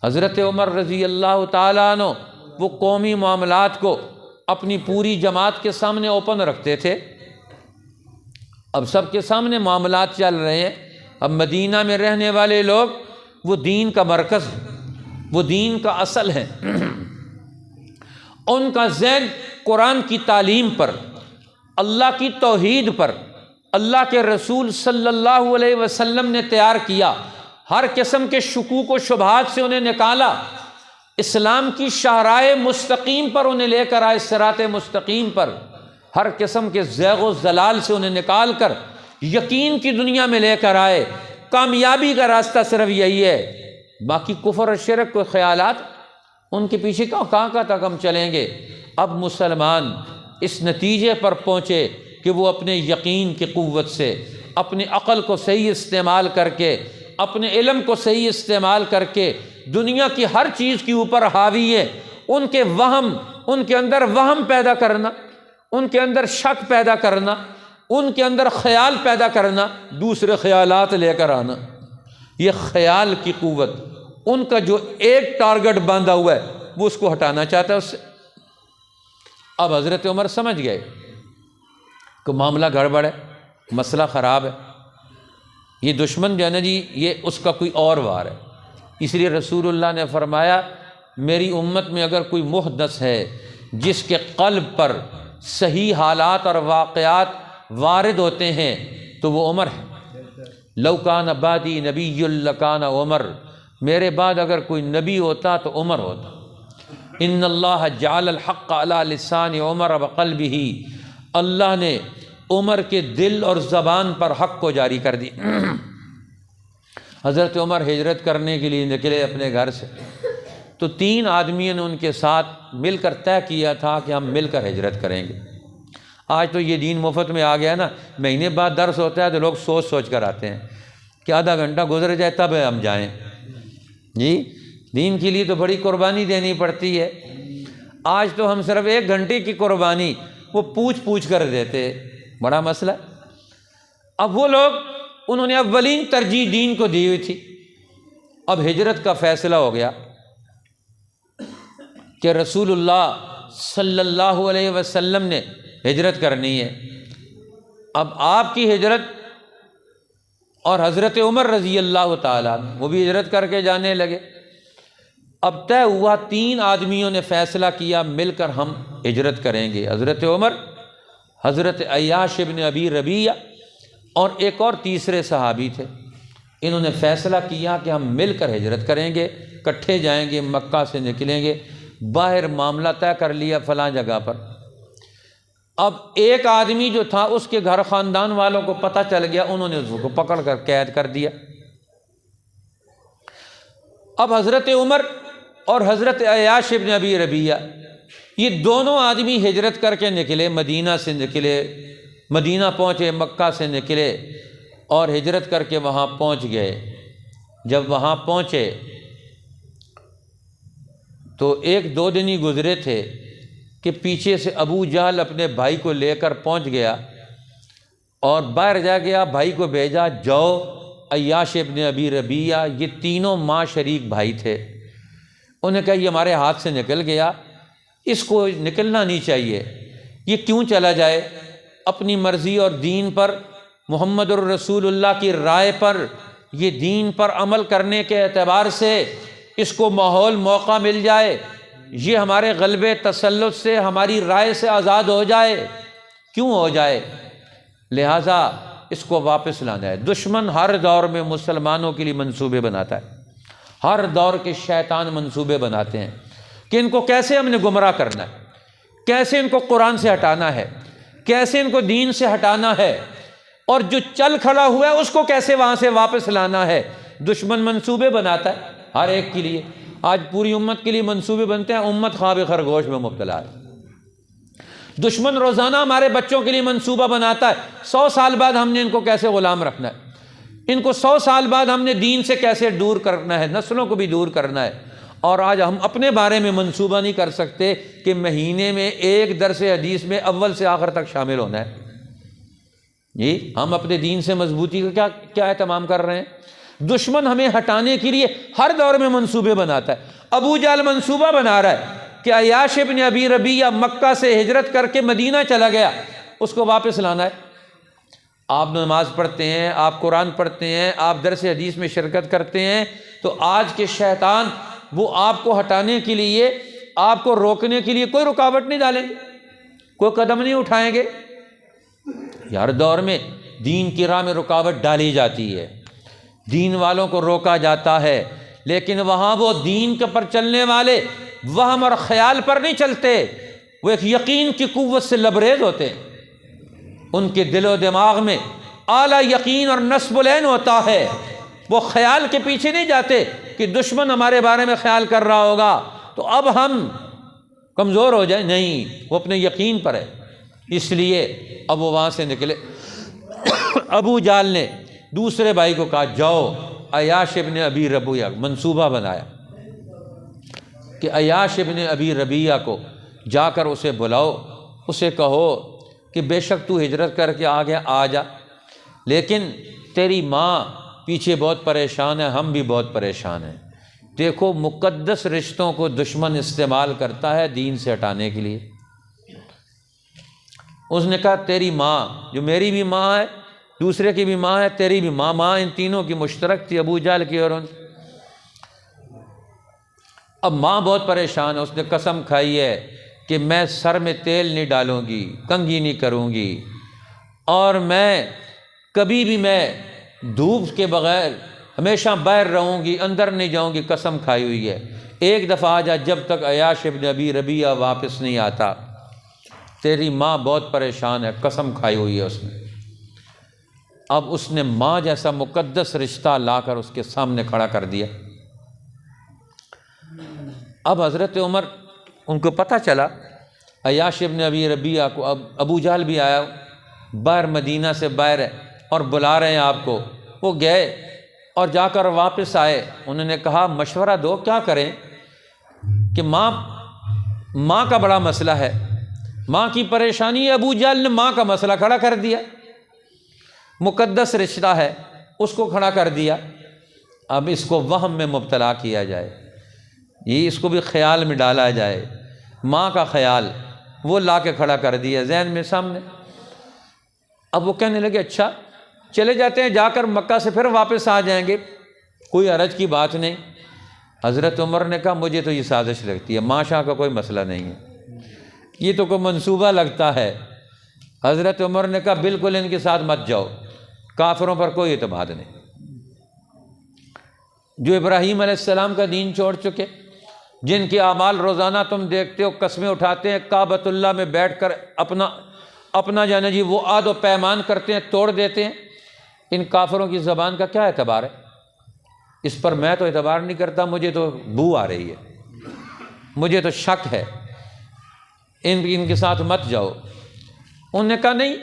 حضرت عمر رضی اللہ تعالیٰ عنہ وہ قومی معاملات کو اپنی پوری جماعت کے سامنے اوپن رکھتے تھے۔ اب سب کے سامنے معاملات چل رہے ہیں۔ اب مدینہ میں رہنے والے لوگ وہ دین کا مرکز، وہ دین کا اصل ہے، ان کا ذہن قرآن کی تعلیم پر، اللہ کی توحید پر، اللہ کے رسول صلی اللہ علیہ وسلم نے تیار کیا، ہر قسم کے شکوک و شبہات سے انہیں نکالا، اسلام کی شاہراہ مستقیم پر انہیں لے کر آئے، صراط مستقیم پر، ہر قسم کے زیغ و ضلال سے انہیں نکال کر یقین کی دنیا میں لے کر آئے۔ کامیابی کا راستہ صرف یہی ہے، باقی کفر اور شرک کو خیالات ان کے پیچھے کہاں تک ہم چلیں گے۔ اب مسلمان اس نتیجے پر پہنچے کہ وہ اپنے یقین کی قوت سے، اپنے عقل کو صحیح استعمال کر کے، اپنے علم کو صحیح استعمال کر کے دنیا کی ہر چیز کے اوپر حاوی ہے۔ ان کے اندر وہم پیدا کرنا، ان کے اندر شک پیدا کرنا، ان کے اندر خیال پیدا کرنا، دوسرے خیالات لے کر آنا، یہ خیال کی قوت، ان کا جو ایک ٹارگٹ باندھا ہوا ہے وہ اس کو ہٹانا چاہتا ہے اس سے۔ اب حضرت عمر سمجھ گئے کہ معاملہ گڑبڑ ہے، مسئلہ خراب ہے، یہ دشمن جو ہے نا جی، یہ اس کا کوئی اور وار ہے۔ اس لیے رسول اللہ نے فرمایا میری امت میں اگر کوئی محدث ہے جس کے قلب پر صحیح حالات اور واقعات وارد ہوتے ہیں تو وہ عمر ہے۔ لو کان بعدی نبی لکان عمر، میرے بعد اگر کوئی نبی ہوتا تو عمر ہوتا۔ ان اللہ جعل الحق علی لسان عمر وقلبہ، اللہ نے عمر کے دل اور زبان پر حق کو جاری کر دی۔ حضرت عمر ہجرت کرنے کے لیے نکلے اپنے گھر سے، تو 3 آدمیوں نے ان کے ساتھ مل کر طے کیا تھا کہ ہم مل کر ہجرت کریں گے۔ آج تو یہ دین مفت میں آ گیا نا، مہینے بعد درس ہوتا ہے تو لوگ سوچ کر آتے ہیں کہ آدھا گھنٹہ گزر جائے تب ہم جائیں۔ جی دین کے لیے تو بڑی قربانی دینی پڑتی ہے۔ آج تو ہم صرف 1 گھنٹے کی قربانی وہ پوچھ کر دیتے، بڑا مسئلہ۔ اب وہ لوگ انہوں نے اولین ترجیح دین کو دی ہوئی تھی۔ اب ہجرت کا فیصلہ ہو گیا کہ رسول اللہ صلی اللہ علیہ وسلم نے ہجرت کرنی ہے۔ اب آپ کی ہجرت اور حضرت عمر رضی اللہ تعالیٰ وہ بھی ہجرت کر کے جانے لگے۔ اب طے ہوا 3 آدمیوں نے فیصلہ کیا مل کر ہم ہجرت کریں گے، حضرت عمر، حضرت عیاش ابن ابی ربیہ اور ایک اور تیسرے صحابی تھے۔ انہوں نے فیصلہ کیا کہ ہم مل کر ہجرت کریں گے، اکٹھے جائیں گے، مکہ سے نکلیں گے۔ باہر معاملہ طے کر لیا فلاں جگہ پر۔ اب ایک آدمی جو تھا اس کے گھر خاندان والوں کو پتہ چل گیا، انہوں نے اس کو پکڑ کر قید کر دیا۔ اب حضرت عمر اور حضرت عیاش ابن ابی ربیہ یہ دونوں آدمی ہجرت کر کے نکلے، مدینہ سے نکلے، مدینہ پہنچے، مکہ سے نکلے اور ہجرت کر کے وہاں پہنچ گئے۔ جب وہاں پہنچے تو ایک دو دن ہی گزرے تھے کہ پیچھے سے ابو جہل اپنے بھائی کو لے کر پہنچ گیا اور باہر جا گیا، بھائی کو بھیجا، جاؤ عیاش ابن ابی ربیہ، یہ تینوں ماں شریک بھائی تھے، انہوں نے کہا یہ ہمارے ہاتھ سے نکل گیا، اس کو نکلنا نہیں چاہیے، یہ کیوں چلا جائے؟ اپنی مرضی اور دین پر، محمد الرسول اللہ کی رائے پر، یہ دین پر عمل کرنے کے اعتبار سے اس کو ماحول موقع مل جائے، یہ ہمارے غلبے تسلط سے، ہماری رائے سے آزاد ہو جائے، کیوں ہو جائے؟ لہٰذا اس کو واپس لانا ہے۔ دشمن ہر دور میں مسلمانوں کے لیے منصوبے بناتا ہے، ہر دور کے شیطان منصوبے بناتے ہیں کہ ان کو کیسے ہم نے گمراہ کرنا ہے، کیسے ان کو قرآن سے ہٹانا ہے، کیسے ان کو دین سے ہٹانا ہے، اور جو چل کھڑا ہوا ہے اس کو کیسے وہاں سے واپس لانا ہے۔ دشمن منصوبے بناتا ہے ہر ایک کے لیے۔ آج پوری امت کے لیے منصوبے بنتے ہیں، امت خواب خرگوش میں مبتلا ہے۔ دشمن روزانہ ہمارے بچوں کے لیے منصوبہ بناتا ہے، 100 سال بعد ہم نے ان کو کیسے غلام رکھنا ہے، ان کو 100 سال بعد ہم نے دین سے کیسے دور کرنا ہے، نسلوں کو بھی دور کرنا ہے۔ اور آج ہم اپنے بارے میں منصوبہ نہیں کر سکتے کہ مہینے میں ایک درس حدیث میں اول سے آخر تک شامل ہونا ہے۔ جی ہم اپنے دین سے مضبوطی کا کیا اہتمام کر رہے ہیں؟ دشمن ہمیں ہٹانے کے لیے ہر دور میں منصوبے بناتا ہے۔ ابو جہل منصوبہ بنا رہا ہے کہ عیاش ابن ابی ربیہ مکہ سے ہجرت کر کے مدینہ چلا گیا، اس کو واپس لانا ہے۔ آپ نماز پڑھتے ہیں، آپ قرآن پڑھتے ہیں، آپ درس حدیث میں شرکت کرتے ہیں، تو آج کے شیطان وہ آپ کو ہٹانے کے لیے، آپ کو روکنے کے لیے کوئی رکاوٹ نہیں ڈالیں گے، کوئی قدم نہیں اٹھائیں گے۔ ہر دور میں دین کی راہ میں رکاوٹ ڈالی جاتی ہے، دین والوں کو روکا جاتا ہے، لیکن وہاں وہ دین کے پر چلنے والے وہم اور خیال پر نہیں چلتے، وہ ایک یقین کی قوت سے لبریز ہوتے ہیں، ان کے دل و دماغ میں اعلیٰ یقین اور نصب العین ہوتا ہے، وہ خیال کے پیچھے نہیں جاتے کہ دشمن ہمارے بارے میں خیال کر رہا ہوگا تو اب ہم کمزور ہو جائیں، نہیں، وہ اپنے یقین پر ہے۔ اس لیے اب وہ وہاں سے نکلے۔ ابو جہل نے دوسرے بھائی کو کہا جاؤ عیاش ابن ابی ربیہ، منصوبہ بنایا کہ عیاش ابن ابی ربیہ کو جا کر اسے بلاؤ، اسے کہو کہ بے شک تو ہجرت کر کے آ گیا، آ جا، لیکن تیری ماں پیچھے بہت پریشان ہے، ہم بھی بہت پریشان ہیں۔ دیکھو مقدس رشتوں کو دشمن استعمال کرتا ہے دین سے ہٹانے کے لیے۔ اس نے کہا تیری ماں، جو میری بھی ماں ہے، دوسرے کی بھی ماں ہے، تیری بھی ماں، ماں ان تینوں کی مشترک تھی، ابو جہل کی اور ان۔ اب ماں بہت پریشان ہے، اس نے قسم کھائی ہے کہ میں سر میں تیل نہیں ڈالوں گی، کنگھی نہیں کروں گی، اور میں کبھی بھی میں دھوپ کے بغیر ہمیشہ باہر رہوں گی، اندر نہیں جاؤں گی، قسم کھائی ہوئی ہے۔ ایک دفعہ آ جا، جب تک عیاش ابن ابی ربیہ واپس نہیں آتا، تیری ماں بہت پریشان ہے، قسم کھائی ہوئی ہے اس نے۔ اب اس نے ماں جیسا مقدس رشتہ لا کر اس کے سامنے کھڑا کر دیا۔ اب حضرت عمر، ان کو پتہ چلا عیاش ابن ابی ربیہ کو، اب ابو جہل بھی آیا باہر، مدینہ سے باہر ہے اور بلا رہے ہیں آپ کو۔ وہ گئے اور جا کر واپس آئے، انہوں نے کہا مشورہ دو کیا کریں، کہ ماں کا بڑا مسئلہ ہے، ماں کی پریشانی ہے۔ ابو جہل نے ماں کا مسئلہ کھڑا کر دیا، مقدس رشتہ ہے اس کو کھڑا کر دیا۔ اب اس کو وہم میں مبتلا کیا جائے، یہ اس کو بھی خیال میں ڈالا جائے، ماں کا خیال وہ لا کے کھڑا کر دیا ذہن میں سامنے۔ اب وہ کہنے لگے اچھا چلے جاتے ہیں، جا کر مکہ سے پھر واپس آ جائیں گے، کوئی حرج کی بات نہیں۔ حضرت عمر نے کہا مجھے تو یہ سازش لگتی ہے، ماں شاہ کا کوئی مسئلہ نہیں ہے، یہ تو کوئی منصوبہ لگتا ہے۔ حضرت عمر نے کہا بالکل ان کے ساتھ مت جاؤ، کافروں پر کوئی اعتماد نہیں، جو ابراہیم علیہ السلام کا دین چھوڑ چکے، جن کے اعمال روزانہ تم دیکھتے ہو، قسمیں اٹھاتے ہیں کعبۃ اللہ میں بیٹھ کر اپنا جانا جی وہ عہد و پیمان کرتے ہیں، توڑ دیتے ہیں، ان کافروں کی زبان کا کیا اعتبار ہے؟ اس پر میں تو اعتبار نہیں کرتا، مجھے تو بو آ رہی ہے، مجھے تو شک ہے، ان کے ساتھ مت جاؤ۔ انہوں نے کہا نہیں،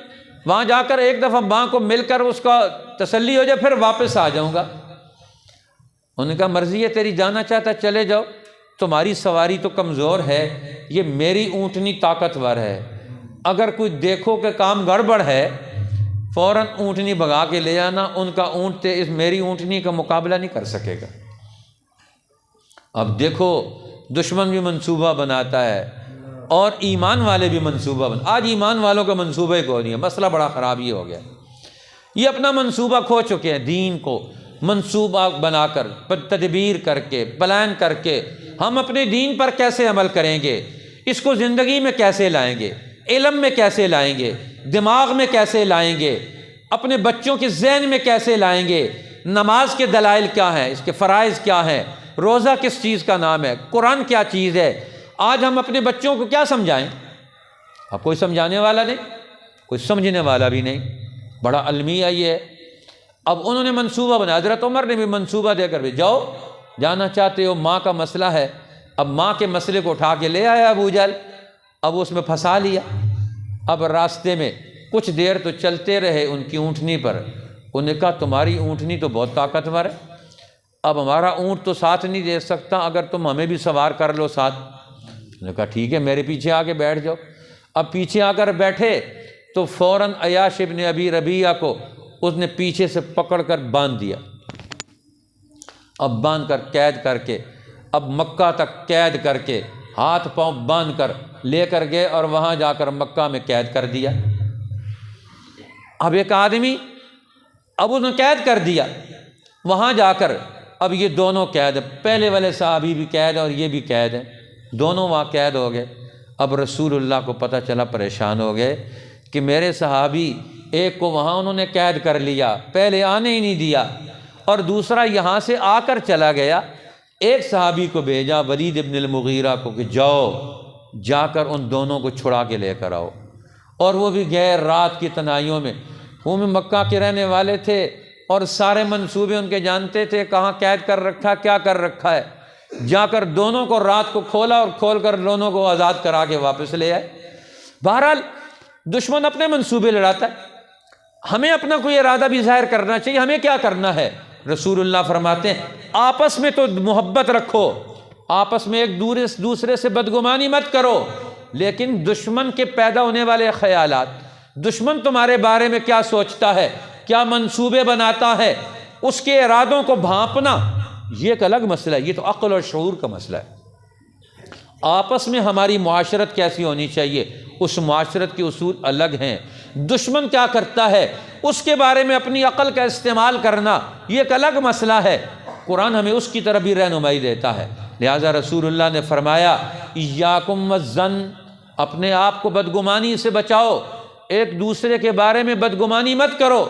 وہاں جا کر ایک دفعہ ماں کو مل کر اس کا تسلی ہو جائے پھر واپس آ جاؤں گا۔ انہوں نے کہا مرضی ہے تیری، جانا چاہتا چلے جاؤ، تمہاری سواری تو کمزور ہے، یہ میری اونٹنی طاقتور ہے، اگر کوئی دیکھو کہ کام گڑبڑ ہے فوراً اونٹنی بھگا کے لے آنا، ان کا اونٹ اس میری اونٹنی کا مقابلہ نہیں کر سکے گا۔ اب دیکھو دشمن بھی منصوبہ بناتا ہے اور ایمان والے بھی منصوبہ آج ایمان والوں کا منصوبہ ہی کوئی نہیں ہے، مسئلہ بڑا خراب یہ ہو گیا، یہ اپنا منصوبہ کھو چکے ہیں، دین کو منصوبہ بنا کر تدبیر کر کے پلان کر کے ہم اپنے دین پر کیسے عمل کریں گے، اس کو زندگی میں کیسے لائیں گے، علم میں کیسے لائیں گے، دماغ میں کیسے لائیں گے، اپنے بچوں کے ذہن میں کیسے لائیں گے، نماز کے دلائل کیا ہیں، اس کے فرائض کیا ہیں، روزہ کس چیز کا نام ہے، قرآن کیا چیز ہے، آج ہم اپنے بچوں کو کیا سمجھائیں؟ اب کوئی سمجھانے والا نہیں، کوئی سمجھنے والا بھی نہیں، بڑا المیہ یہ ہے۔ اب انہوں نے منصوبہ بنا، حضرت عمر نے بھی منصوبہ دے کر بھی جاؤ، جانا چاہتے ہو، ماں کا مسئلہ ہے، اب ماں کے مسئلے کو اٹھا کے لے آیا ابو جہل، اب اس میں پھنسا لیا۔ اب راستے میں کچھ دیر تو چلتے رہے ان کی اونٹنی پر، انہوں نے کہا تمہاری اونٹنی تو بہت طاقتور ہے، اب ہمارا اونٹ تو ساتھ نہیں دے سکتا، اگر تم ہمیں بھی سوار کر لو ساتھ۔ انہوں نے کہا ٹھیک ہے میرے پیچھے آ کے بیٹھ جاؤ۔ اب پیچھے آ کر بیٹھے تو فوراً عیاش ابن ابی ربیعہ کو اس نے پیچھے سے پکڑ کر باندھ دیا، اب باندھ کر قید کر کے، اب مکہ تک قید کر کے ہاتھ پاؤں باندھ کر لے کر گئے اور وہاں جا کر مکہ میں قید کر دیا۔ اب ایک آدمی اب انہوں نے قید کر دیا، وہاں جا کر اب یہ دونوں قید، پہلے والے صحابی بھی قید اور یہ بھی قید ہیں، دونوں وہاں قید ہو گئے۔ اب رسول اللہ کو پتہ چلا، پریشان ہو گئے کہ میرے صحابی ایک کو وہاں انہوں نے قید کر لیا، پہلے آنے ہی نہیں دیا، اور دوسرا یہاں سے آ کر چلا گیا۔ ایک صحابی کو بھیجا ولید ابن المغیرہ کو کہ جاؤ جا کر ان دونوں کو چھڑا کے لے کر آؤ، اور وہ بھی غیر رات کی تنہائیوں میں، وہ بھی مکہ کے رہنے والے تھے اور سارے منصوبے ان کے جانتے تھے، کہاں قید کر رکھا، کیا کر رکھا ہے، جا کر دونوں کو رات کو کھولا اور کھول کر دونوں کو آزاد کرا کے واپس لے آئے۔ بہرحال دشمن اپنے منصوبے لڑاتا ہے، ہمیں اپنا کوئی ارادہ بھی ظاہر کرنا چاہیے، ہمیں کیا کرنا ہے؟ رسول اللہ فرماتے ہیں آپس میں تو محبت رکھو، آپس میں ایک دوسرے سے بدگمانی مت کرو، لیکن دشمن کے پیدا ہونے والے خیالات، دشمن تمہارے بارے میں کیا سوچتا ہے، کیا منصوبے بناتا ہے، اس کے ارادوں کو بھانپنا یہ ایک الگ مسئلہ ہے، یہ تو عقل اور شعور کا مسئلہ ہے۔ آپس میں ہماری معاشرت کیسی ہونی چاہیے، اس معاشرت کے اصول الگ ہیں۔ دشمن کیا کرتا ہے اس کے بارے میں اپنی عقل کا استعمال کرنا یہ ایک الگ مسئلہ ہے، قرآن ہمیں اس کی طرف بھی رہنمائی دیتا ہے۔ لہٰذا رسول اللہ نے فرمایا ایاکم والظن، اپنے آپ کو بدگمانی سے بچاؤ، ایک دوسرے کے بارے میں بدگمانی مت کرو،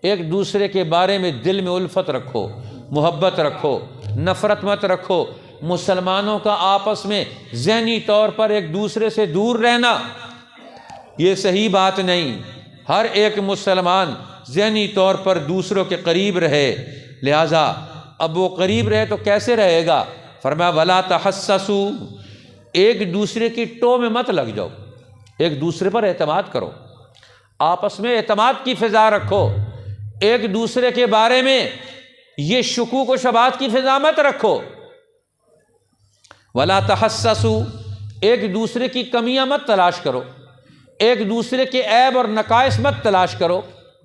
ایک دوسرے کے بارے میں دل میں الفت رکھو، محبت رکھو، نفرت مت رکھو۔ مسلمانوں کا آپس میں ذہنی طور پر ایک دوسرے سے دور رہنا یہ صحیح بات نہیں، ہر ایک مسلمان ذہنی طور پر دوسروں کے قریب رہے۔ لہٰذا اب وہ قریب رہے تو کیسے رہے گا؟ فرمایا ولا تحسسوا، ایک دوسرے کی ٹو میں مت لگ جاؤ، ایک دوسرے پر اعتماد کرو، آپس میں اعتماد کی فضا رکھو، ایک دوسرے کے بارے میں یہ شکوک و شبہات کی فضا مت رکھو۔ ولا تحسسوا، ایک دوسرے کی کمیاں مت تلاش کرو، ایک دوسرے کے عیب اور نقائص مت تلاش کرو۔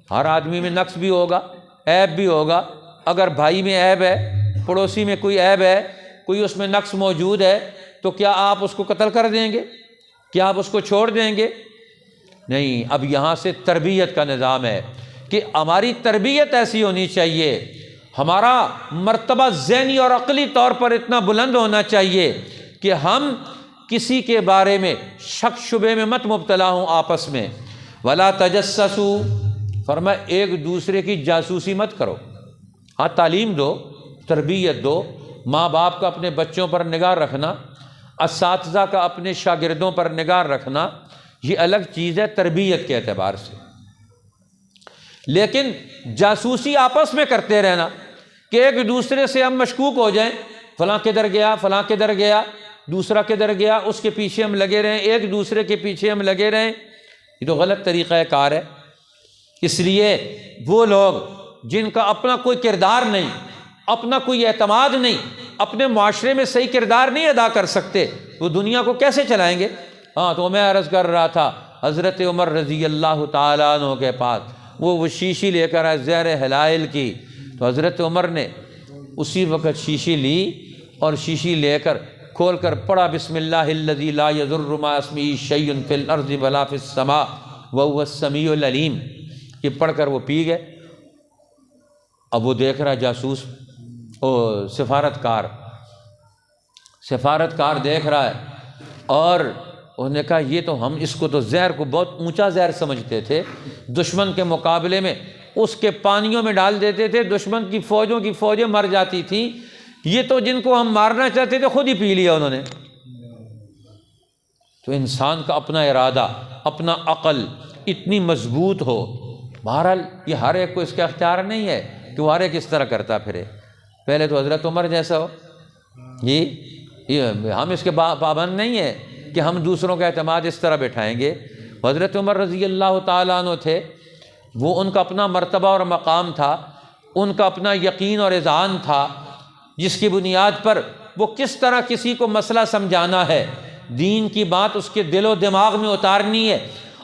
ہر آدمی میں نقص بھی ہوگا، عیب بھی ہوگا، اگر بھائی میں عیب ہے، پڑوسی میں کوئی عیب ہے، کوئی اس میں نقص موجود ہے تو کیا آپ اس کو قتل کر دیں گے؟ کیا آپ اس کو چھوڑ دیں گے؟ نہیں، اب یہاں سے تربیت کا نظام ہے کہ ہماری تربیت ایسی ہونی چاہیے، ہمارا مرتبہ ذہنی اور عقلی طور پر اتنا بلند ہونا چاہیے کہ ہم کسی کے بارے میں شک شبے میں مت مبتلا ہوں، آپس میں ولا تجسسوا، فرمایا ایک دوسرے کی جاسوسی مت کرو۔ ہاں تعلیم دو، تربیت دو، ماں باپ کا اپنے بچوں پر نگاہ رکھنا، اساتذہ کا اپنے شاگردوں پر نگاہ رکھنا، یہ الگ چیز ہے تربیت کے اعتبار سے۔ لیکن جاسوسی آپس میں کرتے رہنا کہ ایک دوسرے سے ہم مشکوک ہو جائیں، فلاں کدھر گیا، فلاں کدھر گیا، دوسرا کدھر گیا، اس کے پیچھے ہم لگے رہیں، ایک دوسرے کے پیچھے ہم لگے رہیں، یہ تو غلط طریقہ کار ہے۔ اس لیے وہ لوگ جن کا اپنا کوئی کردار نہیں، اپنا کوئی اعتماد نہیں، اپنے معاشرے میں صحیح کردار نہیں ادا کر سکتے، وہ دنیا کو کیسے چلائیں گے؟ ہاں تو میں عرض کر رہا تھا حضرت عمر رضی اللہ تعالیٰ عنہ کے پاس وہ شیشی لے کر آئے زہر حلائل کی، تو حضرت عمر نے اسی وقت شیشی لی اور شیشی لے کر کھول کر پڑھا بسم اللہ الذی لا یضر مع اسمہ شیء فی الارض ولا فی السماء وہو السمیع العلیم، یہ پڑھ کر وہ پی گئے۔ اب وہ دیکھ رہا جاسوس، سفارتکار دیکھ رہا ہے، اور انہوں نے کہا یہ تو ہم اس کو تو زہر کو بہت اونچا زہر سمجھتے تھے، دشمن کے مقابلے میں اس کے پانیوں میں ڈال دیتے تھے، دشمن کی فوجیں مر جاتی تھیں، یہ تو جن کو ہم مارنا چاہتے تھے خود ہی پی لیا انہوں نے۔ تو انسان کا اپنا ارادہ، اپنا عقل اتنی مضبوط ہو، بہرحال یہ ہر ایک کو اس کا اختیار نہیں ہے کہ وہ ہر ایک اس طرح کرتا پھرے، پہلے تو حضرت عمر جیسا ہو، یہ ہم اس کے پابند نہیں ہیں کہ ہم دوسروں کا اعتماد اس طرح بٹھائیں گے۔ حضرت عمر رضی اللہ تعالیٰ عنہ تھے، وہ ان کا اپنا مرتبہ اور مقام تھا، ان کا اپنا یقین اور اذعان تھا، جس کی بنیاد پر وہ کس طرح کسی کو مسئلہ سمجھانا ہے، دین کی بات اس کے دل و دماغ میں اتارنی ہے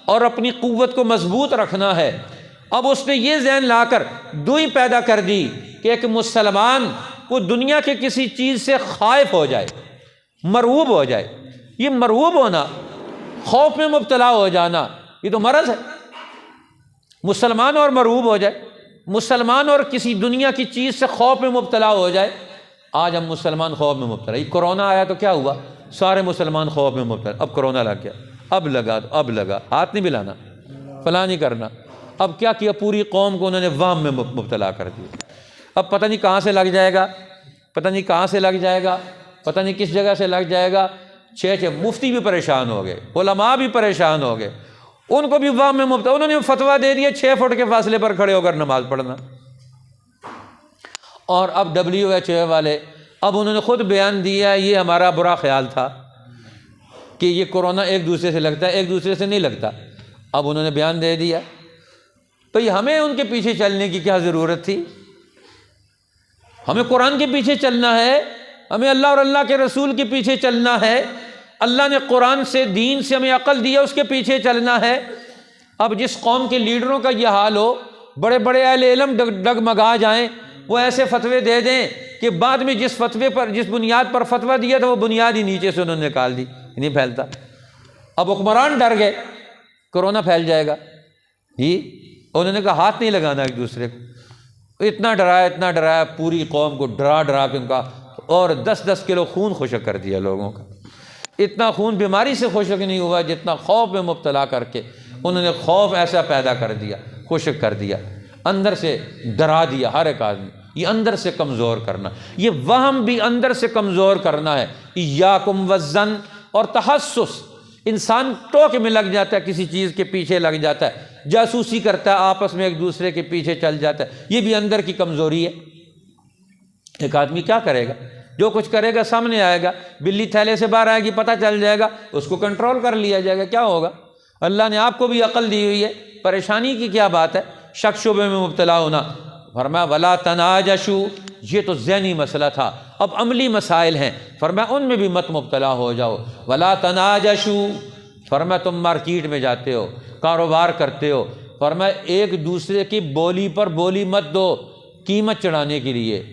اور اپنی قوت کو مضبوط رکھنا ہے۔ اب اس نے یہ ذہن لا کر دوئی پیدا کر دی کہ ایک مسلمان وہ دنیا کے کسی چیز سے خائف ہو جائے، مرعوب ہو جائے۔ یہ مرعوب ہونا، خوف میں مبتلا ہو جانا، یہ تو مرض ہے۔ مسلمان اور مرعوب ہو جائے، مسلمان اور کسی دنیا کی چیز سے خوف میں مبتلا ہو جائے۔ آج ہم مسلمان خوف میں مبتلا، یہ کرونا آیا تو کیا ہوا؟ سارے مسلمان خوف میں مبتلا، اب کرونا لگ گیا، اب لگا، ہاتھ نہیں ملانا، فلاں نہیں کرنا، اب کیا کیا، پوری قوم کو انہوں نے وہم میں مبتلا کر دیا۔ اب پتہ نہیں کہاں سے لگ جائے گا، پتہ نہیں کس جگہ سے لگ جائے گا۔ مفتی بھی پریشان ہو گئے، علماء بھی پریشان ہو گئے، ان کو بھی وہم میں مبتلا، انہوں نے فتویٰ دے دیا 6 فٹ کے فاصلے پر کھڑے ہو کر نماز پڑھنا۔ اور اب WHO والے، اب انہوں نے خود بیان دیا یہ ہمارا برا خیال تھا کہ یہ کورونا ایک دوسرے سے لگتا ہے، ایک دوسرے سے نہیں لگتا۔ اب انہوں نے بیان دے دیا، تو یہ ہمیں ان کے پیچھے چلنے کی کیا ضرورت تھی؟ ہمیں قرآن کے پیچھے چلنا ہے، ہمیں اللہ اور اللہ کے رسول کے پیچھے چلنا ہے، اللہ نے قرآن سے، دین سے ہمیں عقل دیا، اس کے پیچھے چلنا ہے۔ اب جس قوم کے لیڈروں کا یہ حال ہو، بڑے بڑے اہل علم ڈگمگا جائیں، وہ ایسے فتوے دے دیں کہ بعد میں جس بنیاد پر فتویٰ دیا تھا وہ بنیاد ہی نیچے سے انہوں نے نکال دی، نہیں پھیلتا۔ اب حکمران ڈر گئے کرونا پھیل جائے گا، انہوں نے کہا ہاتھ نہیں لگانا ایک دوسرے کو، اتنا ڈرایا پوری قوم کو، ڈرا کے ان کا، اور 10 کلو خون خشک کر دیا لوگوں کا۔ اتنا خون بیماری سے خشک نہیں ہوا جتنا خوف میں مبتلا کر کے انہوں نے خوف ایسا پیدا کر دیا، خشک کر دیا، اندر سے ڈرا دیا ہر ایک آدمی۔ یہ اندر سے کمزور کرنا، یہ وہم بھی اندر سے کمزور کرنا ہے۔ ایاکم والظن، اور تحسس، انسان ٹوک میں لگ جاتا ہے، کسی چیز کے پیچھے لگ جاتا ہے، جاسوسی کرتا ہے، آپس میں ایک دوسرے کے پیچھے چل جاتا ہے، یہ بھی اندر کی کمزوری ہے۔ ایک آدمی کیا کرے گا؟ جو کچھ کرے گا سامنے آئے گا، بلی تھیلے سے باہر آئے گی پتہ چل جائے گا، اس کو کنٹرول کر لیا جائے گا، کیا ہوگا؟ اللہ نے آپ کو بھی عقل دی ہوئی ہے، پریشانی کی کیا بات ہے؟ شک شبے میں مبتلا ہونا۔ فرمایا ولا تناجشوا، یہ تو ذہنی مسئلہ تھا، اب عملی مسائل ہیں، فرمایا ان میں بھی مت مبتلا ہو جاؤ۔ ولا تناجشوا، فرمایا تم مارکیٹ میں جاتے ہو، کاروبار کرتے ہو، فرمایا ایک دوسرے کی بولی پر بولی مت دو، قیمت چڑھانے کے لیے،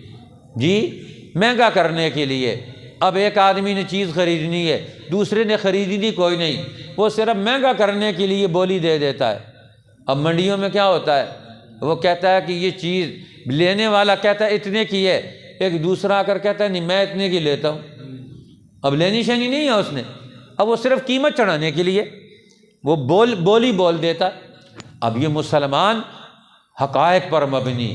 مہنگا کرنے کے لیے۔ اب ایک آدمی نے چیز خریدنی ہے، دوسرے نے خریدنی کوئی نہیں، وہ صرف مہنگا کرنے کے لیے بولی دے دیتا ہے۔ اب منڈیوں میں کیا ہوتا ہے، وہ کہتا ہے کہ یہ چیز، لینے والا کہتا ہے اتنے کی ہے، ایک دوسرا آ کر کہتا ہے نہیں میں اتنے کی لیتا ہوں۔ اب لینی شینی نہیں ہے اس نے، اب وہ صرف قیمت چڑھانے کے لیے وہ بولی بول دیتا ہے۔ اب یہ مسلمان حقائق پر مبنی،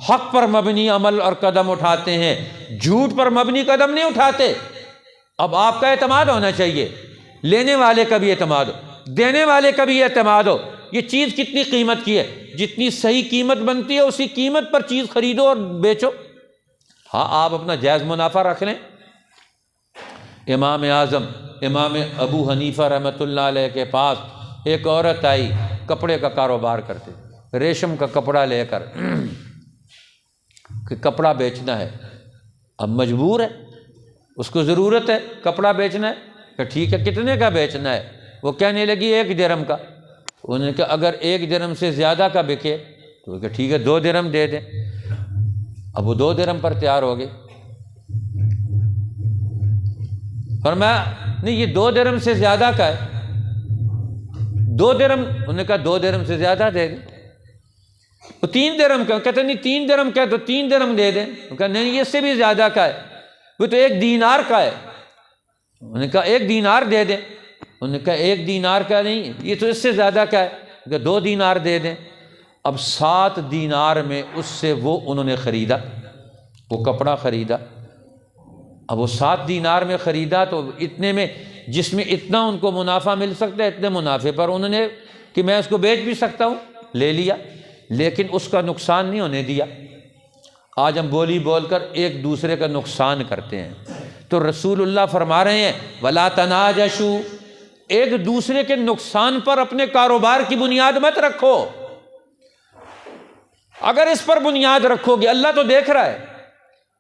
حق پر مبنی عمل اور قدم اٹھاتے ہیں، جھوٹ پر مبنی قدم نہیں اٹھاتے۔ اب آپ کا اعتماد ہونا چاہیے، لینے والے کا بھی اعتماد ہو، دینے والے کا بھی اعتماد ہو۔ یہ چیز کتنی قیمت کی ہے، جتنی صحیح قیمت بنتی ہے اسی قیمت پر چیز خریدو اور بیچو۔ ہاں آپ اپنا جائز منافع رکھ لیں۔ امام اعظم امام ابو حنیفہ رحمۃ اللہ علیہ کے پاس ایک عورت آئی، کپڑے کا کاروبار کرتے، ریشم کا کپڑا لے کر کہ کپڑا بیچنا ہے۔ اب مجبور ہے، اس کو ضرورت ہے کپڑا بیچنا ہے، کہ ٹھیک ہے کتنے کا بیچنا ہے؟ وہ کہنے لگی 1 درہم کا۔ انہوں نے کہا اگر 1 درہم سے زیادہ کا بکے تو کہ ٹھیک ہے 2 درہم دے دیں۔ اب وہ 2 درہم پر تیار ہو گئے۔ فرمایا نہیں یہ 2 درہم سے زیادہ کا ہے، 2 درہم۔ انہوں نے کہا 2 درہم سے زیادہ دے دیں۔ وہ 3 درہم کا، کہتے نہیں 3 درہم کا ہے تو 3 درہم دے دیں۔ وہ کہا نہیں یہ اس سے بھی زیادہ کا ہے، وہ تو 1 دینار کا ہے۔ انہوں نے کہا 1 دینار دے دیں۔ انہوں نے کہا 1 دینار کا نہیں، یہ تو اس سے زیادہ کا ہے، کہ 2 دینار دے دیں۔ اب 7 دینار میں اس سے وہ انہوں نے خریدا، وہ کپڑا خریدا۔ اب وہ 7 دینار میں خریدا تو اتنے میں، جس میں اتنا ان کو منافع مل سکتا ہے اتنے منافع پر انہوں نے کہ میں اس کو بیچ بھی سکتا ہوں، لے لیا، لیکن اس کا نقصان نہیں ہونے دیا۔ آج ہم بولی بول کر ایک دوسرے کا نقصان کرتے ہیں، تو رسول اللہ فرما رہے ہیں وَلَا تَنَاجَشُوا، ایک دوسرے کے نقصان پر اپنے کاروبار کی بنیاد مت رکھو۔ اگر اس پر بنیاد رکھو گے، اللہ تو دیکھ رہا ہے،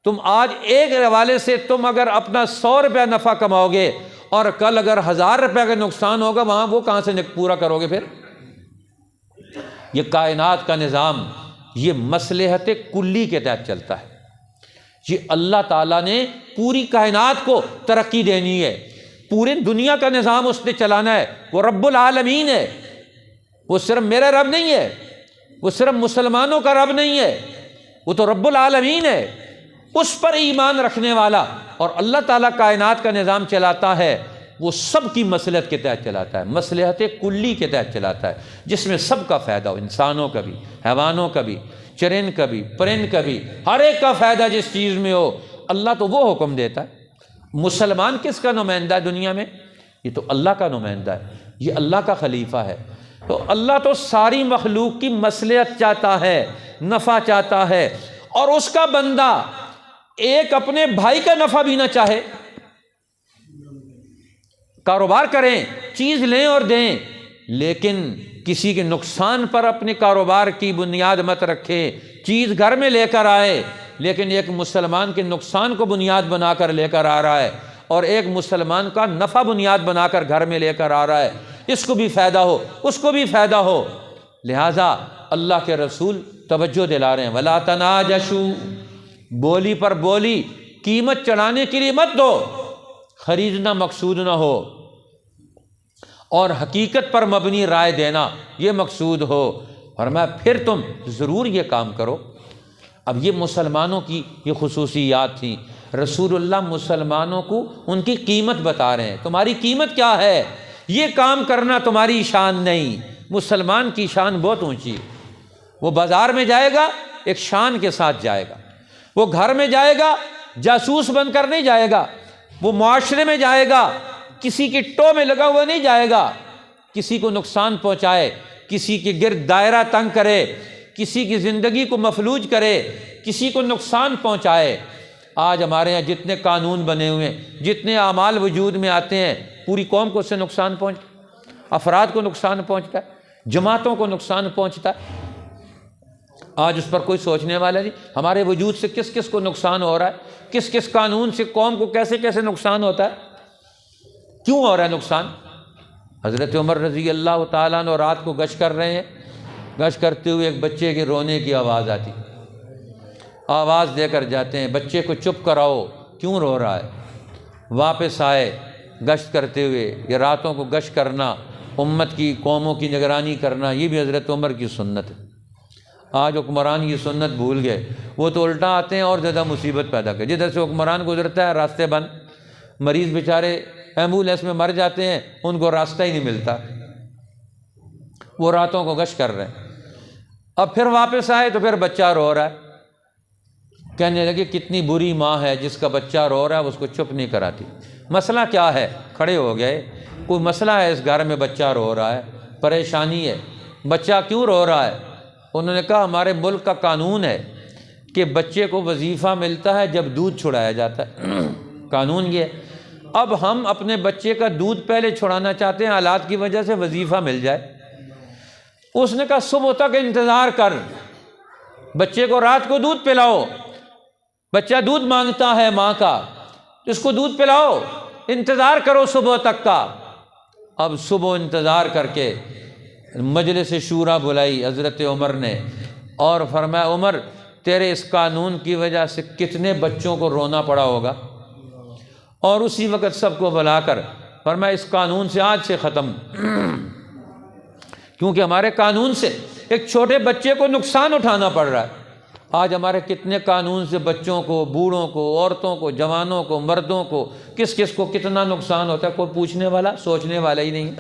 تم آج ایک حوالے سے تم اگر اپنا 100 روپیہ نفع کماؤ گے اور کل اگر 1000 روپیہ کا نقصان ہوگا، وہاں وہ کہاں سے پورا کرو گے پھر؟ یہ کائنات کا نظام یہ مصلحت کلی کے تحت چلتا ہے۔ یہ اللہ تعالیٰ نے پوری کائنات کو ترقی دینی ہے، پورے دنیا کا نظام اس نے چلانا ہے۔ وہ رب العالمین ہے، وہ صرف میرا رب نہیں ہے، وہ صرف مسلمانوں کا رب نہیں ہے، وہ تو رب العالمین ہے۔ اس پر ایمان رکھنے والا، اور اللہ تعالیٰ کائنات کا نظام چلاتا ہے، وہ سب کی مصلحت کے تحت چلاتا ہے، مصلحت کلی کے تحت چلاتا ہے، جس میں سب کا فائدہ ہو، انسانوں کا بھی، حیوانوں کا بھی، چرند کا بھی، پرند کا بھی، ہر ایک کا فائدہ جس چیز میں ہو، اللہ تو وہ حکم دیتا ہے۔ مسلمان کس کا نمائندہ ہے دنیا میں؟ یہ تو اللہ کا نمائندہ ہے، یہ اللہ کا خلیفہ ہے۔ تو اللہ تو ساری مخلوق کی مصلحت چاہتا ہے، نفع چاہتا ہے، اور اس کا بندہ ایک اپنے بھائی کا نفع بھی نہ چاہے۔ کاروبار کریں، چیز لیں اور دیں، لیکن کسی کے نقصان پر اپنے کاروبار کی بنیاد مت رکھیں۔ چیز گھر میں لے کر آئے، لیکن ایک مسلمان کے نقصان کو بنیاد بنا کر لے کر آ رہا ہے، اور ایک مسلمان کا نفع بنیاد بنا کر گھر میں لے کر آ رہا ہے، اس کو بھی فائدہ ہو، اس کو بھی فائدہ ہو۔ لہٰذا اللہ کے رسول توجہ دلا رہے ہیں وَلَا تَنَاجَشُوا، بولی پر بولی قیمت چڑھانے کے لیے مت دو، خریدنا مقصود نہ ہو، اور حقیقت پر مبنی رائے دینا یہ مقصود ہو۔ فرمایا پھر تم ضرور یہ کام کرو۔ اب یہ مسلمانوں کی یہ خصوصیات تھیں، رسول اللہ مسلمانوں کو ان کی قیمت بتا رہے ہیں، تمہاری قیمت کیا ہے، یہ کام کرنا تمہاری شان نہیں۔ مسلمان کی شان بہت اونچی ہے، وہ بازار میں جائے گا ایک شان کے ساتھ جائے گا، وہ گھر میں جائے گا جاسوس بن کر نہیں جائے گا، وہ معاشرے میں جائے گا کسی کی ٹو میں لگا ہوا نہیں جائے گا، کسی کو نقصان پہنچائے، کسی کے گرد دائرہ تنگ کرے، کسی کی زندگی کو مفلوج کرے، کسی کو نقصان پہنچائے۔ آج ہمارے یہاں جتنے قانون بنے ہوئے ہیں، جتنے اعمال وجود میں آتے ہیں، پوری قوم کو اس سے نقصان پہنچتا ہے، افراد کو نقصان پہنچتا ہے، جماعتوں کو نقصان پہنچتا ہے۔ آج اس پر کوئی سوچنے والا نہیں، ہمارے وجود سے کس کس کو نقصان ہو رہا ہے، کس کس قانون سے قوم کو کیسے کیسے نقصان ہوتا ہے، کیوں ہو رہا ہے نقصان۔ حضرت عمر رضی اللہ تعالیٰ عنہ رات کو گشت کر رہے ہیں، گشت کرتے ہوئے ایک بچے کے رونے کی آواز آتی، آواز دے کر جاتے ہیں بچے کو چپ کراؤ، کیوں رو رہا ہے۔ واپس آئے گشت کرتے ہوئے، یہ راتوں کو گشت کرنا، امت کی قوموں کی نگرانی کرنا، یہ بھی حضرت عمر کی سنت ہے۔ آج حکمران یہ سنت بھول گئے، وہ تو الٹا آتے ہیں اور زیادہ مصیبت پیدا کر، جدھر سے حکمران گزرتا ہے راستے بند، مریض بیچارے ایمبولینس میں مر جاتے ہیں، ان کو راستہ ہی نہیں ملتا۔ وہ راتوں کو گشت کر رہے ہیں۔ اب پھر واپس آئے تو پھر بچہ رو رہا ہے۔ کہنے لگے کتنی بری ماں ہے جس کا بچہ رو رہا ہے اس کو چپ نہیں کراتی۔ مسئلہ کیا ہے؟ کھڑے ہو گئے، کوئی مسئلہ ہے اس گھر میں، بچہ رو رہا ہے، پریشانی ہے، بچہ کیوں رو رہا ہے؟ انہوں نے کہا ہمارے ملک کا قانون ہے کہ بچے کو وظیفہ ملتا ہے جب دودھ چھڑایا جاتا ہے، قانون یہ ہے۔ اب ہم اپنے بچے کا دودھ پہلے چھڑانا چاہتے ہیں، حالات کی وجہ سے وظیفہ مل جائے۔ اس نے کہا صبح تک انتظار کر، بچے کو رات کو دودھ پلاؤ، بچہ دودھ مانگتا ہے ماں کا، اس کو دودھ پلاؤ، انتظار کرو صبح تک کا۔ اب صبح انتظار کر کے مجلس شورا بلائی حضرت عمر نے، اور فرمایا عمر تیرے اس قانون کی وجہ سے کتنے بچوں کو رونا پڑا ہوگا، اور اسی وقت سب کو بلا کر فرمایا اس قانون سے آج سے ختم، کیونکہ ہمارے قانون سے ایک چھوٹے بچے کو نقصان اٹھانا پڑ رہا ہے۔ آج ہمارے کتنے قانون سے بچوں کو، بوڑھوں کو، عورتوں کو، جوانوں کو، مردوں کو، کس کس کو کتنا نقصان ہوتا ہے، کوئی پوچھنے والا، سوچنے والا ہی نہیں۔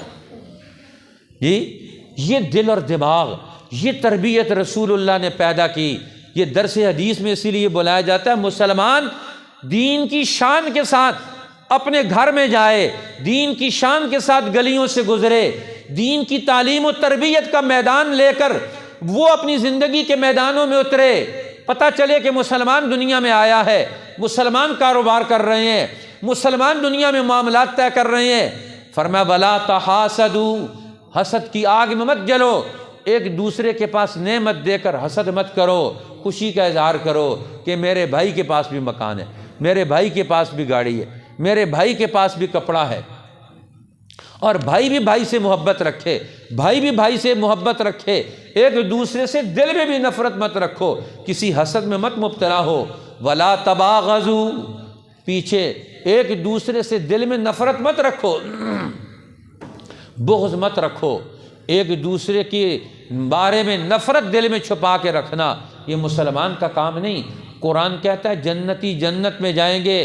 جی یہ دل اور دماغ، یہ تربیت رسول اللہ نے پیدا کی۔ یہ درس حدیث میں اسی لیے بلایا جاتا ہے مسلمان دین کی شان کے ساتھ اپنے گھر میں جائے، دین کی شان کے ساتھ گلیوں سے گزرے، دین کی تعلیم و تربیت کا میدان لے کر وہ اپنی زندگی کے میدانوں میں اترے، پتہ چلے کہ مسلمان دنیا میں آیا ہے، مسلمان کاروبار کر رہے ہیں، مسلمان دنیا میں معاملات طے کر رہے ہیں۔ فرمایا وَلَا تَحَاسَدُوا، حسد کی آگ میں مت جلو، ایک دوسرے کے پاس نعمت دے کر حسد مت کرو، خوشی کا اظہار کرو کہ میرے بھائی کے پاس بھی مکان ہے، میرے بھائی کے پاس بھی گاڑی ہے، میرے بھائی کے پاس بھی کپڑا ہے۔ اور بھائی بھی بھائی سے محبت رکھے، بھائی بھی بھائی سے محبت رکھے، ایک دوسرے سے دل میں بھی نفرت مت رکھو، کسی حسد میں مت مبتلا ہو۔ وَلَا تَبَاغَضُوا، پیچھے ایک دوسرے سے دل میں نفرت مت رکھو، بغض مت رکھو، ایک دوسرے کے بارے میں نفرت دل میں چھپا کے رکھنا یہ مسلمان کا کام نہیں۔ قرآن کہتا ہے جنتی جنت میں جائیں گے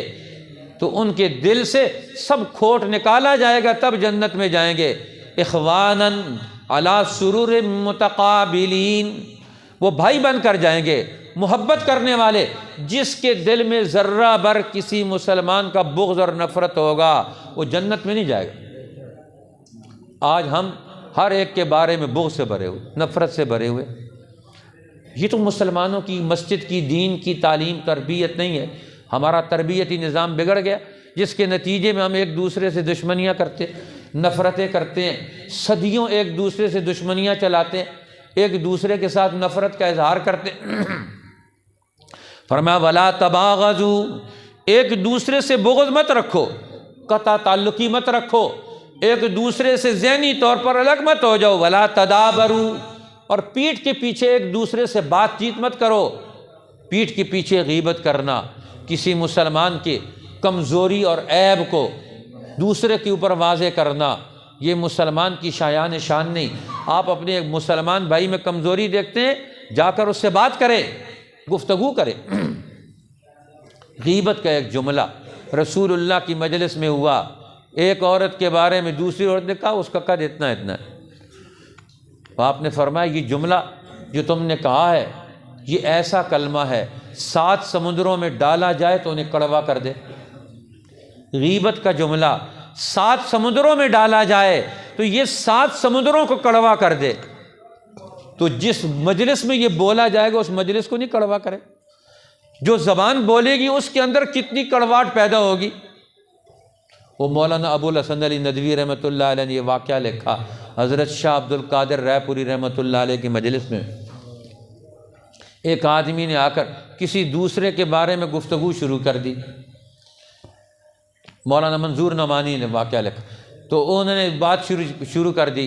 تو ان کے دل سے سب کھوٹ نکالا جائے گا، تب جنت میں جائیں گے۔ اخواناً علی سرور متقابلین، وہ بھائی بن کر جائیں گے، محبت کرنے والے۔ جس کے دل میں ذرہ بر کسی مسلمان کا بغض اور نفرت ہوگا وہ جنت میں نہیں جائے گا۔ آج ہم ہر ایک کے بارے میں بغض سے بھرے ہوئے، نفرت سے بھرے ہوئے۔ یہ تو مسلمانوں کی مسجد کی دین کی تعلیم تربیت نہیں ہے۔ ہمارا تربیتی نظام بگڑ گیا، جس کے نتیجے میں ہم ایک دوسرے سے دشمنیاں کرتے، نفرتیں کرتے ہیں، صدیوں ایک دوسرے سے دشمنیاں چلاتے ہیں، ایک دوسرے کے ساتھ نفرت کا اظہار کرتے ہیں۔ فرمایا وَلَا تَبَاغَضُوا، ایک دوسرے سے بغض مت رکھو، قطع تعلقی مت رکھو، ایک دوسرے سے ذہنی طور پر الگ مت ہو جاؤ۔ وَلَا تَدَابَرُوا، اور پیٹھ کے پیچھے ایک دوسرے سے بات چیت مت کرو، پیٹھ کے پیچھے غیبت کرنا، کسی مسلمان کی کمزوری اور عیب کو دوسرے کے اوپر واضح کرنا، یہ مسلمان کی شایان شان نہیں۔ آپ اپنے ایک مسلمان بھائی میں کمزوری دیکھتے ہیں، جا کر اس سے بات کریں، گفتگو کریں۔ غیبت کا ایک جملہ رسول اللہ کی مجلس میں ہوا، ایک عورت کے بارے میں دوسری عورت نے کہا اس کا قد اتنا اتنا ہے۔ آپ نے فرمایا یہ جملہ جو تم نے کہا ہے یہ ایسا کلمہ ہے 7 سمندروں میں ڈالا جائے تو انہیں کڑوا کر دے۔ غیبت کا جملہ 7 سمندروں میں ڈالا جائے تو یہ 7 سمندروں کو کڑوا کر دے۔ تو جس مجلس میں یہ بولا جائے گا اس مجلس کو نہیں کڑوا کرے، جو زبان بولے گی اس کے اندر کتنی کڑواہٹ پیدا ہوگی۔ وہ مولانا ابو الحسن علی ندوی رحمۃ اللہ علیہ نے یہ واقعہ لکھا، حضرت شاہ عبد القادر رائے پوری رحمۃ اللہ علیہ کی مجلس میں ایک آدمی نے آ کر کسی دوسرے کے بارے میں گفتگو شروع کر دی۔ مولانا منظور نعمانی نے واقعہ لکھا، تو انہوں نے بات شروع کر دی،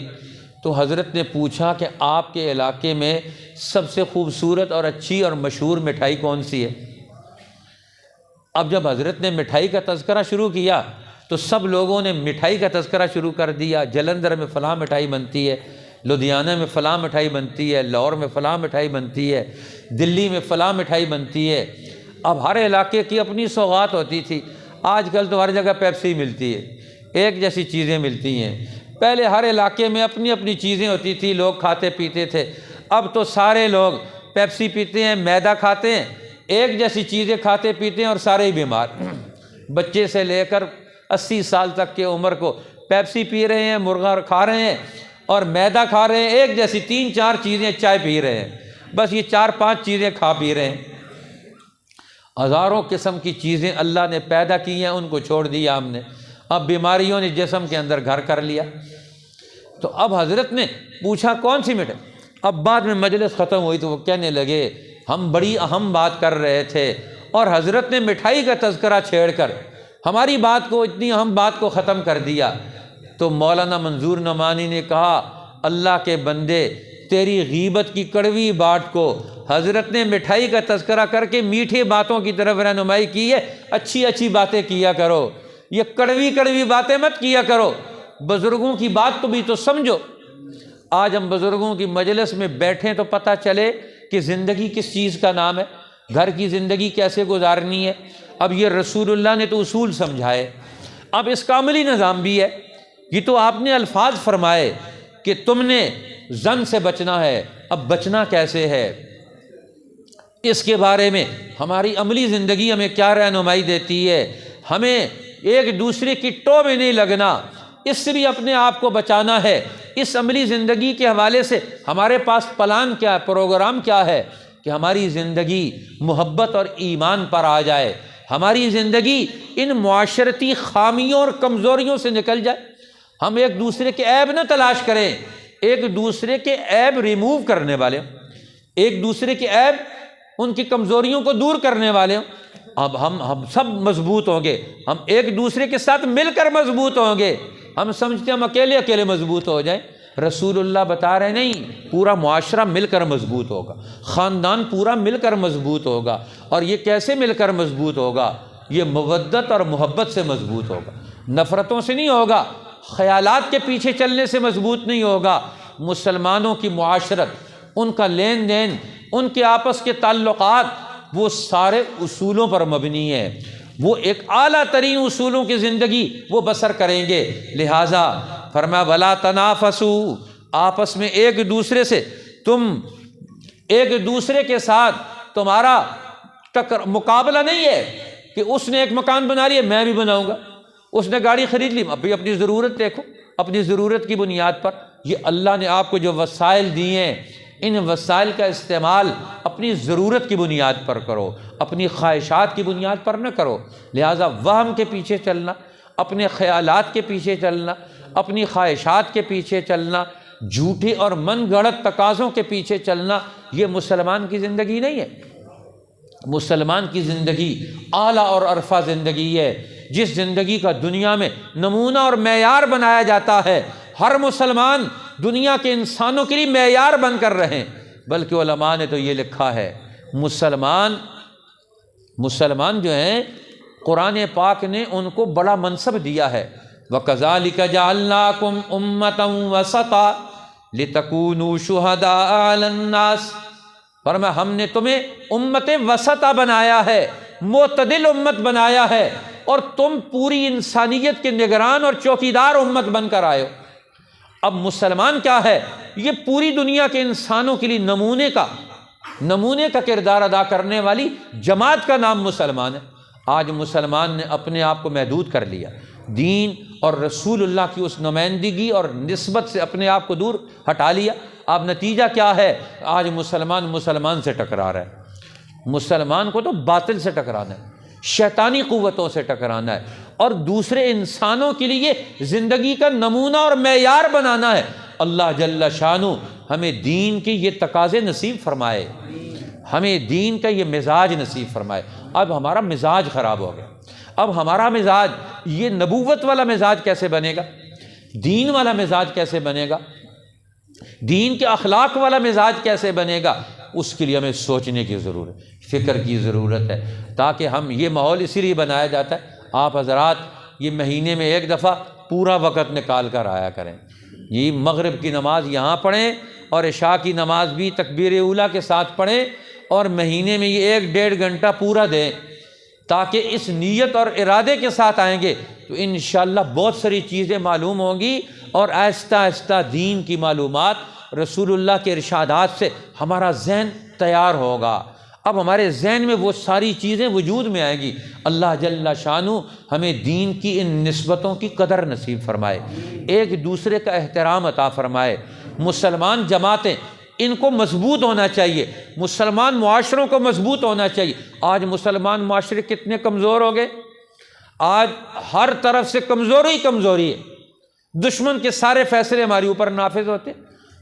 تو حضرت نے پوچھا کہ آپ کے علاقے میں سب سے خوبصورت اور اچھی اور مشہور مٹھائی کون سی ہے؟ اب جب حضرت نے مٹھائی کا تذکرہ شروع کیا تو سب لوگوں نے مٹھائی کا تذکرہ شروع کر دیا، جلندھر میں فلاں مٹھائی بنتی ہے، لدھیانہ میں فلاں مٹھائی بنتی ہے، لاہور میں فلاں مٹھائی بنتی ہے، دلی میں فلاں مٹھائی بنتی ہے۔ اب ہر علاقے کی اپنی سوغات ہوتی تھی، آج کل تو ہر جگہ پیپسی ملتی ہے، ایک جیسی چیزیں ملتی ہیں، پہلے ہر علاقے میں اپنی اپنی چیزیں ہوتی تھی، لوگ کھاتے پیتے تھے۔ اب تو سارے لوگ پیپسی پیتے ہیں، میدا کھاتے ہیں، ایک جیسی چیزیں کھاتے پیتے ہیں اور سارے ہی بیمار، بچے سے لے کر 80 سال تک کی عمر کو پیپسی پی رہے ہیں، مرغا کھا رہے ہیں اور میدا کھا رہے ہیں، ایک جیسی 3-4 چیزیں، چائے پی رہے ہیں، بس یہ 4-5 چیزیں کھا پی رہے ہیں۔ ہزاروں قسم کی چیزیں اللہ نے پیدا کی ہیں، ان کو چھوڑ دیا ہم نے، اب بیماریوں نے جسم کے اندر گھر کر لیا۔ تو اب حضرت نے پوچھا کون سی مٹھائی؟ اب بعد میں مجلس ختم ہوئی تو وہ کہنے لگے ہم بڑی اہم بات کر رہے تھے اور حضرت نے مٹھائی کا تذکرہ چھیڑ کر ہماری بات کو، اتنی اہم بات کو ختم کر دیا۔ تو مولانا منظور نعمانی نے کہا اللہ کے بندے، تیری غیبت کی کڑوی بات کو حضرت نے مٹھائی کا تذکرہ کر کے میٹھی باتوں کی طرف رہنمائی کی ہے، اچھی اچھی باتیں کیا کرو، یہ کڑوی کڑوی باتیں مت کیا کرو، بزرگوں کی بات تو بھی تو سمجھو۔ آج ہم بزرگوں کی مجلس میں بیٹھیں تو پتہ چلے کہ زندگی کس چیز کا نام ہے، گھر کی زندگی کیسے گزارنی ہے۔ اب یہ رسول اللہ نے تو اصول سمجھائے، اب اس کا عملی نظام بھی ہے۔ یہ تو آپ نے الفاظ فرمائے کہ تم نے زن سے بچنا ہے، اب بچنا کیسے ہے، اس کے بارے میں ہماری عملی زندگی ہمیں کیا رہنمائی دیتی ہے۔ ہمیں ایک دوسرے کی ٹو میں نہیں لگنا، اس سے بھی اپنے آپ کو بچانا ہے۔ اس عملی زندگی کے حوالے سے ہمارے پاس پلان کیا ہے، پروگرام کیا ہے کہ ہماری زندگی محبت اور ایمان پر آ جائے، ہماری زندگی ان معاشرتی خامیوں اور کمزوریوں سے نکل جائے۔ ہم ایک دوسرے کے عیب نہ تلاش کریں، ایک دوسرے کے عیب ریموو کرنے والے ہوں، ایک دوسرے کے عیب، ان کی کمزوریوں کو دور کرنے والے ہوں۔ اب ہم سب مضبوط ہوں گے، ہم ایک دوسرے کے ساتھ مل کر مضبوط ہوں گے۔ ہم سمجھتے ہیں ہم اکیلے اکیلے مضبوط ہو جائیں، رسول اللہ بتا رہے نہیں، پورا معاشرہ مل کر مضبوط ہوگا، خاندان پورا مل کر مضبوط ہوگا۔ اور یہ کیسے مل کر مضبوط ہوگا؟ یہ مودت اور محبت سے مضبوط ہوگا، نفرتوں سے نہیں ہوگا، خیالات کے پیچھے چلنے سے مضبوط نہیں ہوگا۔ مسلمانوں کی معاشرت، ان کا لین دین، ان کے آپس کے تعلقات، وہ سارے اصولوں پر مبنی ہے، وہ ایک اعلیٰ ترین اصولوں کی زندگی وہ بسر کریں گے۔ لہٰذا فرمایا وَلَا تَنَافَسُوا، آپس میں ایک دوسرے سے، تم ایک دوسرے کے ساتھ تمہارا مقابلہ نہیں ہے کہ اس نے ایک مکان بنا لیا میں بھی بناؤں گا، اس نے گاڑی خرید لی، ابھی اپنی ضرورت دیکھو، اپنی ضرورت کی بنیاد پر۔ یہ اللہ نے آپ کو جو وسائل دیے ہیں، ان وسائل کا استعمال اپنی ضرورت کی بنیاد پر کرو، اپنی خواہشات کی بنیاد پر نہ کرو۔ لہٰذا وہم کے پیچھے چلنا، اپنے خیالات کے پیچھے چلنا، اپنی خواہشات کے پیچھے چلنا، جھوٹے اور من گھڑت تقاضوں کے پیچھے چلنا، یہ مسلمان کی زندگی نہیں ہے۔ مسلمان کی زندگی اعلیٰ اور عرفہ زندگی ہے، جس زندگی کا دنیا میں نمونہ اور معیار بنایا جاتا ہے۔ ہر مسلمان دنیا کے انسانوں کے لیے معیار بن کر رہیں، بلکہ علماء نے تو یہ لکھا ہے مسلمان جو ہیں، قرآن پاک نے ان کو بڑا منصب دیا ہے۔ وَكَذَلِكَ جَعَلْنَاكُمْ أُمَّةً وَسَطًا لِتَكُونُوا شُهَدَاءَ عَلَى النَّاسِ، فرمایا ہم نے تمہیں امت وسطا بنایا ہے، معتدل امت بنایا ہے، اور تم پوری انسانیت کے نگران اور چوکیدار امت بن کر آئے ہو۔ اب مسلمان کیا ہے؟ یہ پوری دنیا کے انسانوں کے لیے نمونے کا کردار ادا کرنے والی جماعت کا نام مسلمان ہے۔ آج مسلمان نے اپنے آپ کو محدود کر لیا، دین اور رسول اللہ کی اس نمائندگی اور نسبت سے اپنے آپ کو دور ہٹا لیا۔ اب نتیجہ کیا ہے؟ آج مسلمان سے ٹکرا رہا ہے۔ مسلمان کو تو باطل سے ٹکرانا ہے، شیطانی قوتوں سے ٹکرانا ہے، اور دوسرے انسانوں کے لیے زندگی کا نمونہ اور معیار بنانا ہے۔ اللہ جل شانہ ہمیں دین کے یہ تقاضے نصیب فرمائے، ہمیں دین کا یہ مزاج نصیب فرمائے۔ اب ہمارا مزاج خراب ہو گیا، اب ہمارا مزاج، یہ نبوت والا مزاج کیسے بنے گا؟ دین والا مزاج کیسے بنے گا؟ دین کے اخلاق والا مزاج کیسے بنے گا؟ اس کے لیے ہمیں سوچنے کی ضرورت ہے، فکر کی ضرورت ہے، تاکہ ہم یہ ماحول اسی لیے بنایا جاتا ہے۔ آپ حضرات یہ مہینے میں ایک دفعہ پورا وقت نکال کر آیا کریں، یہ مغرب کی نماز یہاں پڑھیں اور عشاء کی نماز بھی تکبیر اولیٰ کے ساتھ پڑھیں، اور مہینے میں یہ 1-1.5 گھنٹہ پورا دیں۔ تاکہ اس نیت اور ارادے کے ساتھ آئیں گے تو انشاءاللہ بہت ساری چیزیں معلوم ہوں گی، اور آہستہ آہستہ دین کی معلومات رسول اللہ کے ارشادات سے ہمارا ذہن تیار ہوگا۔ اب ہمارے ذہن میں وہ ساری چیزیں وجود میں آئیں گی۔ اللہ جل شانہ ہمیں دین کی ان نسبتوں کی قدر نصیب فرمائے، ایک دوسرے کا احترام عطا فرمائے۔ مسلمان جماعتیں ان کو مضبوط ہونا چاہیے، مسلمان معاشروں کو مضبوط ہونا چاہیے۔ آج مسلمان معاشرے کتنے کمزور ہو گئے، آج ہر طرف سے کمزوری ہے، دشمن کے سارے فیصلے ہمارے اوپر نافذ ہوتے۔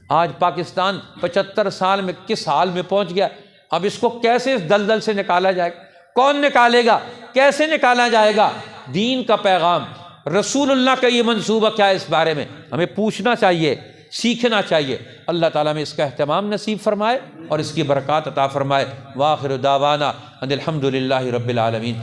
آج پاکستان 75 سال میں کس حال میں پہنچ گیا، اب اس کو کیسے اس دلدل سے نکالا جائے گا؟ کون نکالے گا؟ کیسے نکالا جائے گا؟ دین کا پیغام، رسول اللہ کا یہ منصوبہ کیا ہے، اس بارے میں ہمیں پوچھنا چاہیے، سیکھنا چاہیے۔ اللہ تعالیٰ میں اس کا اہتمام نصیب فرمائے اور اس کی برکات عطا فرمائے۔ وآخر دعوانا ان الحمد للہ رب العالمین۔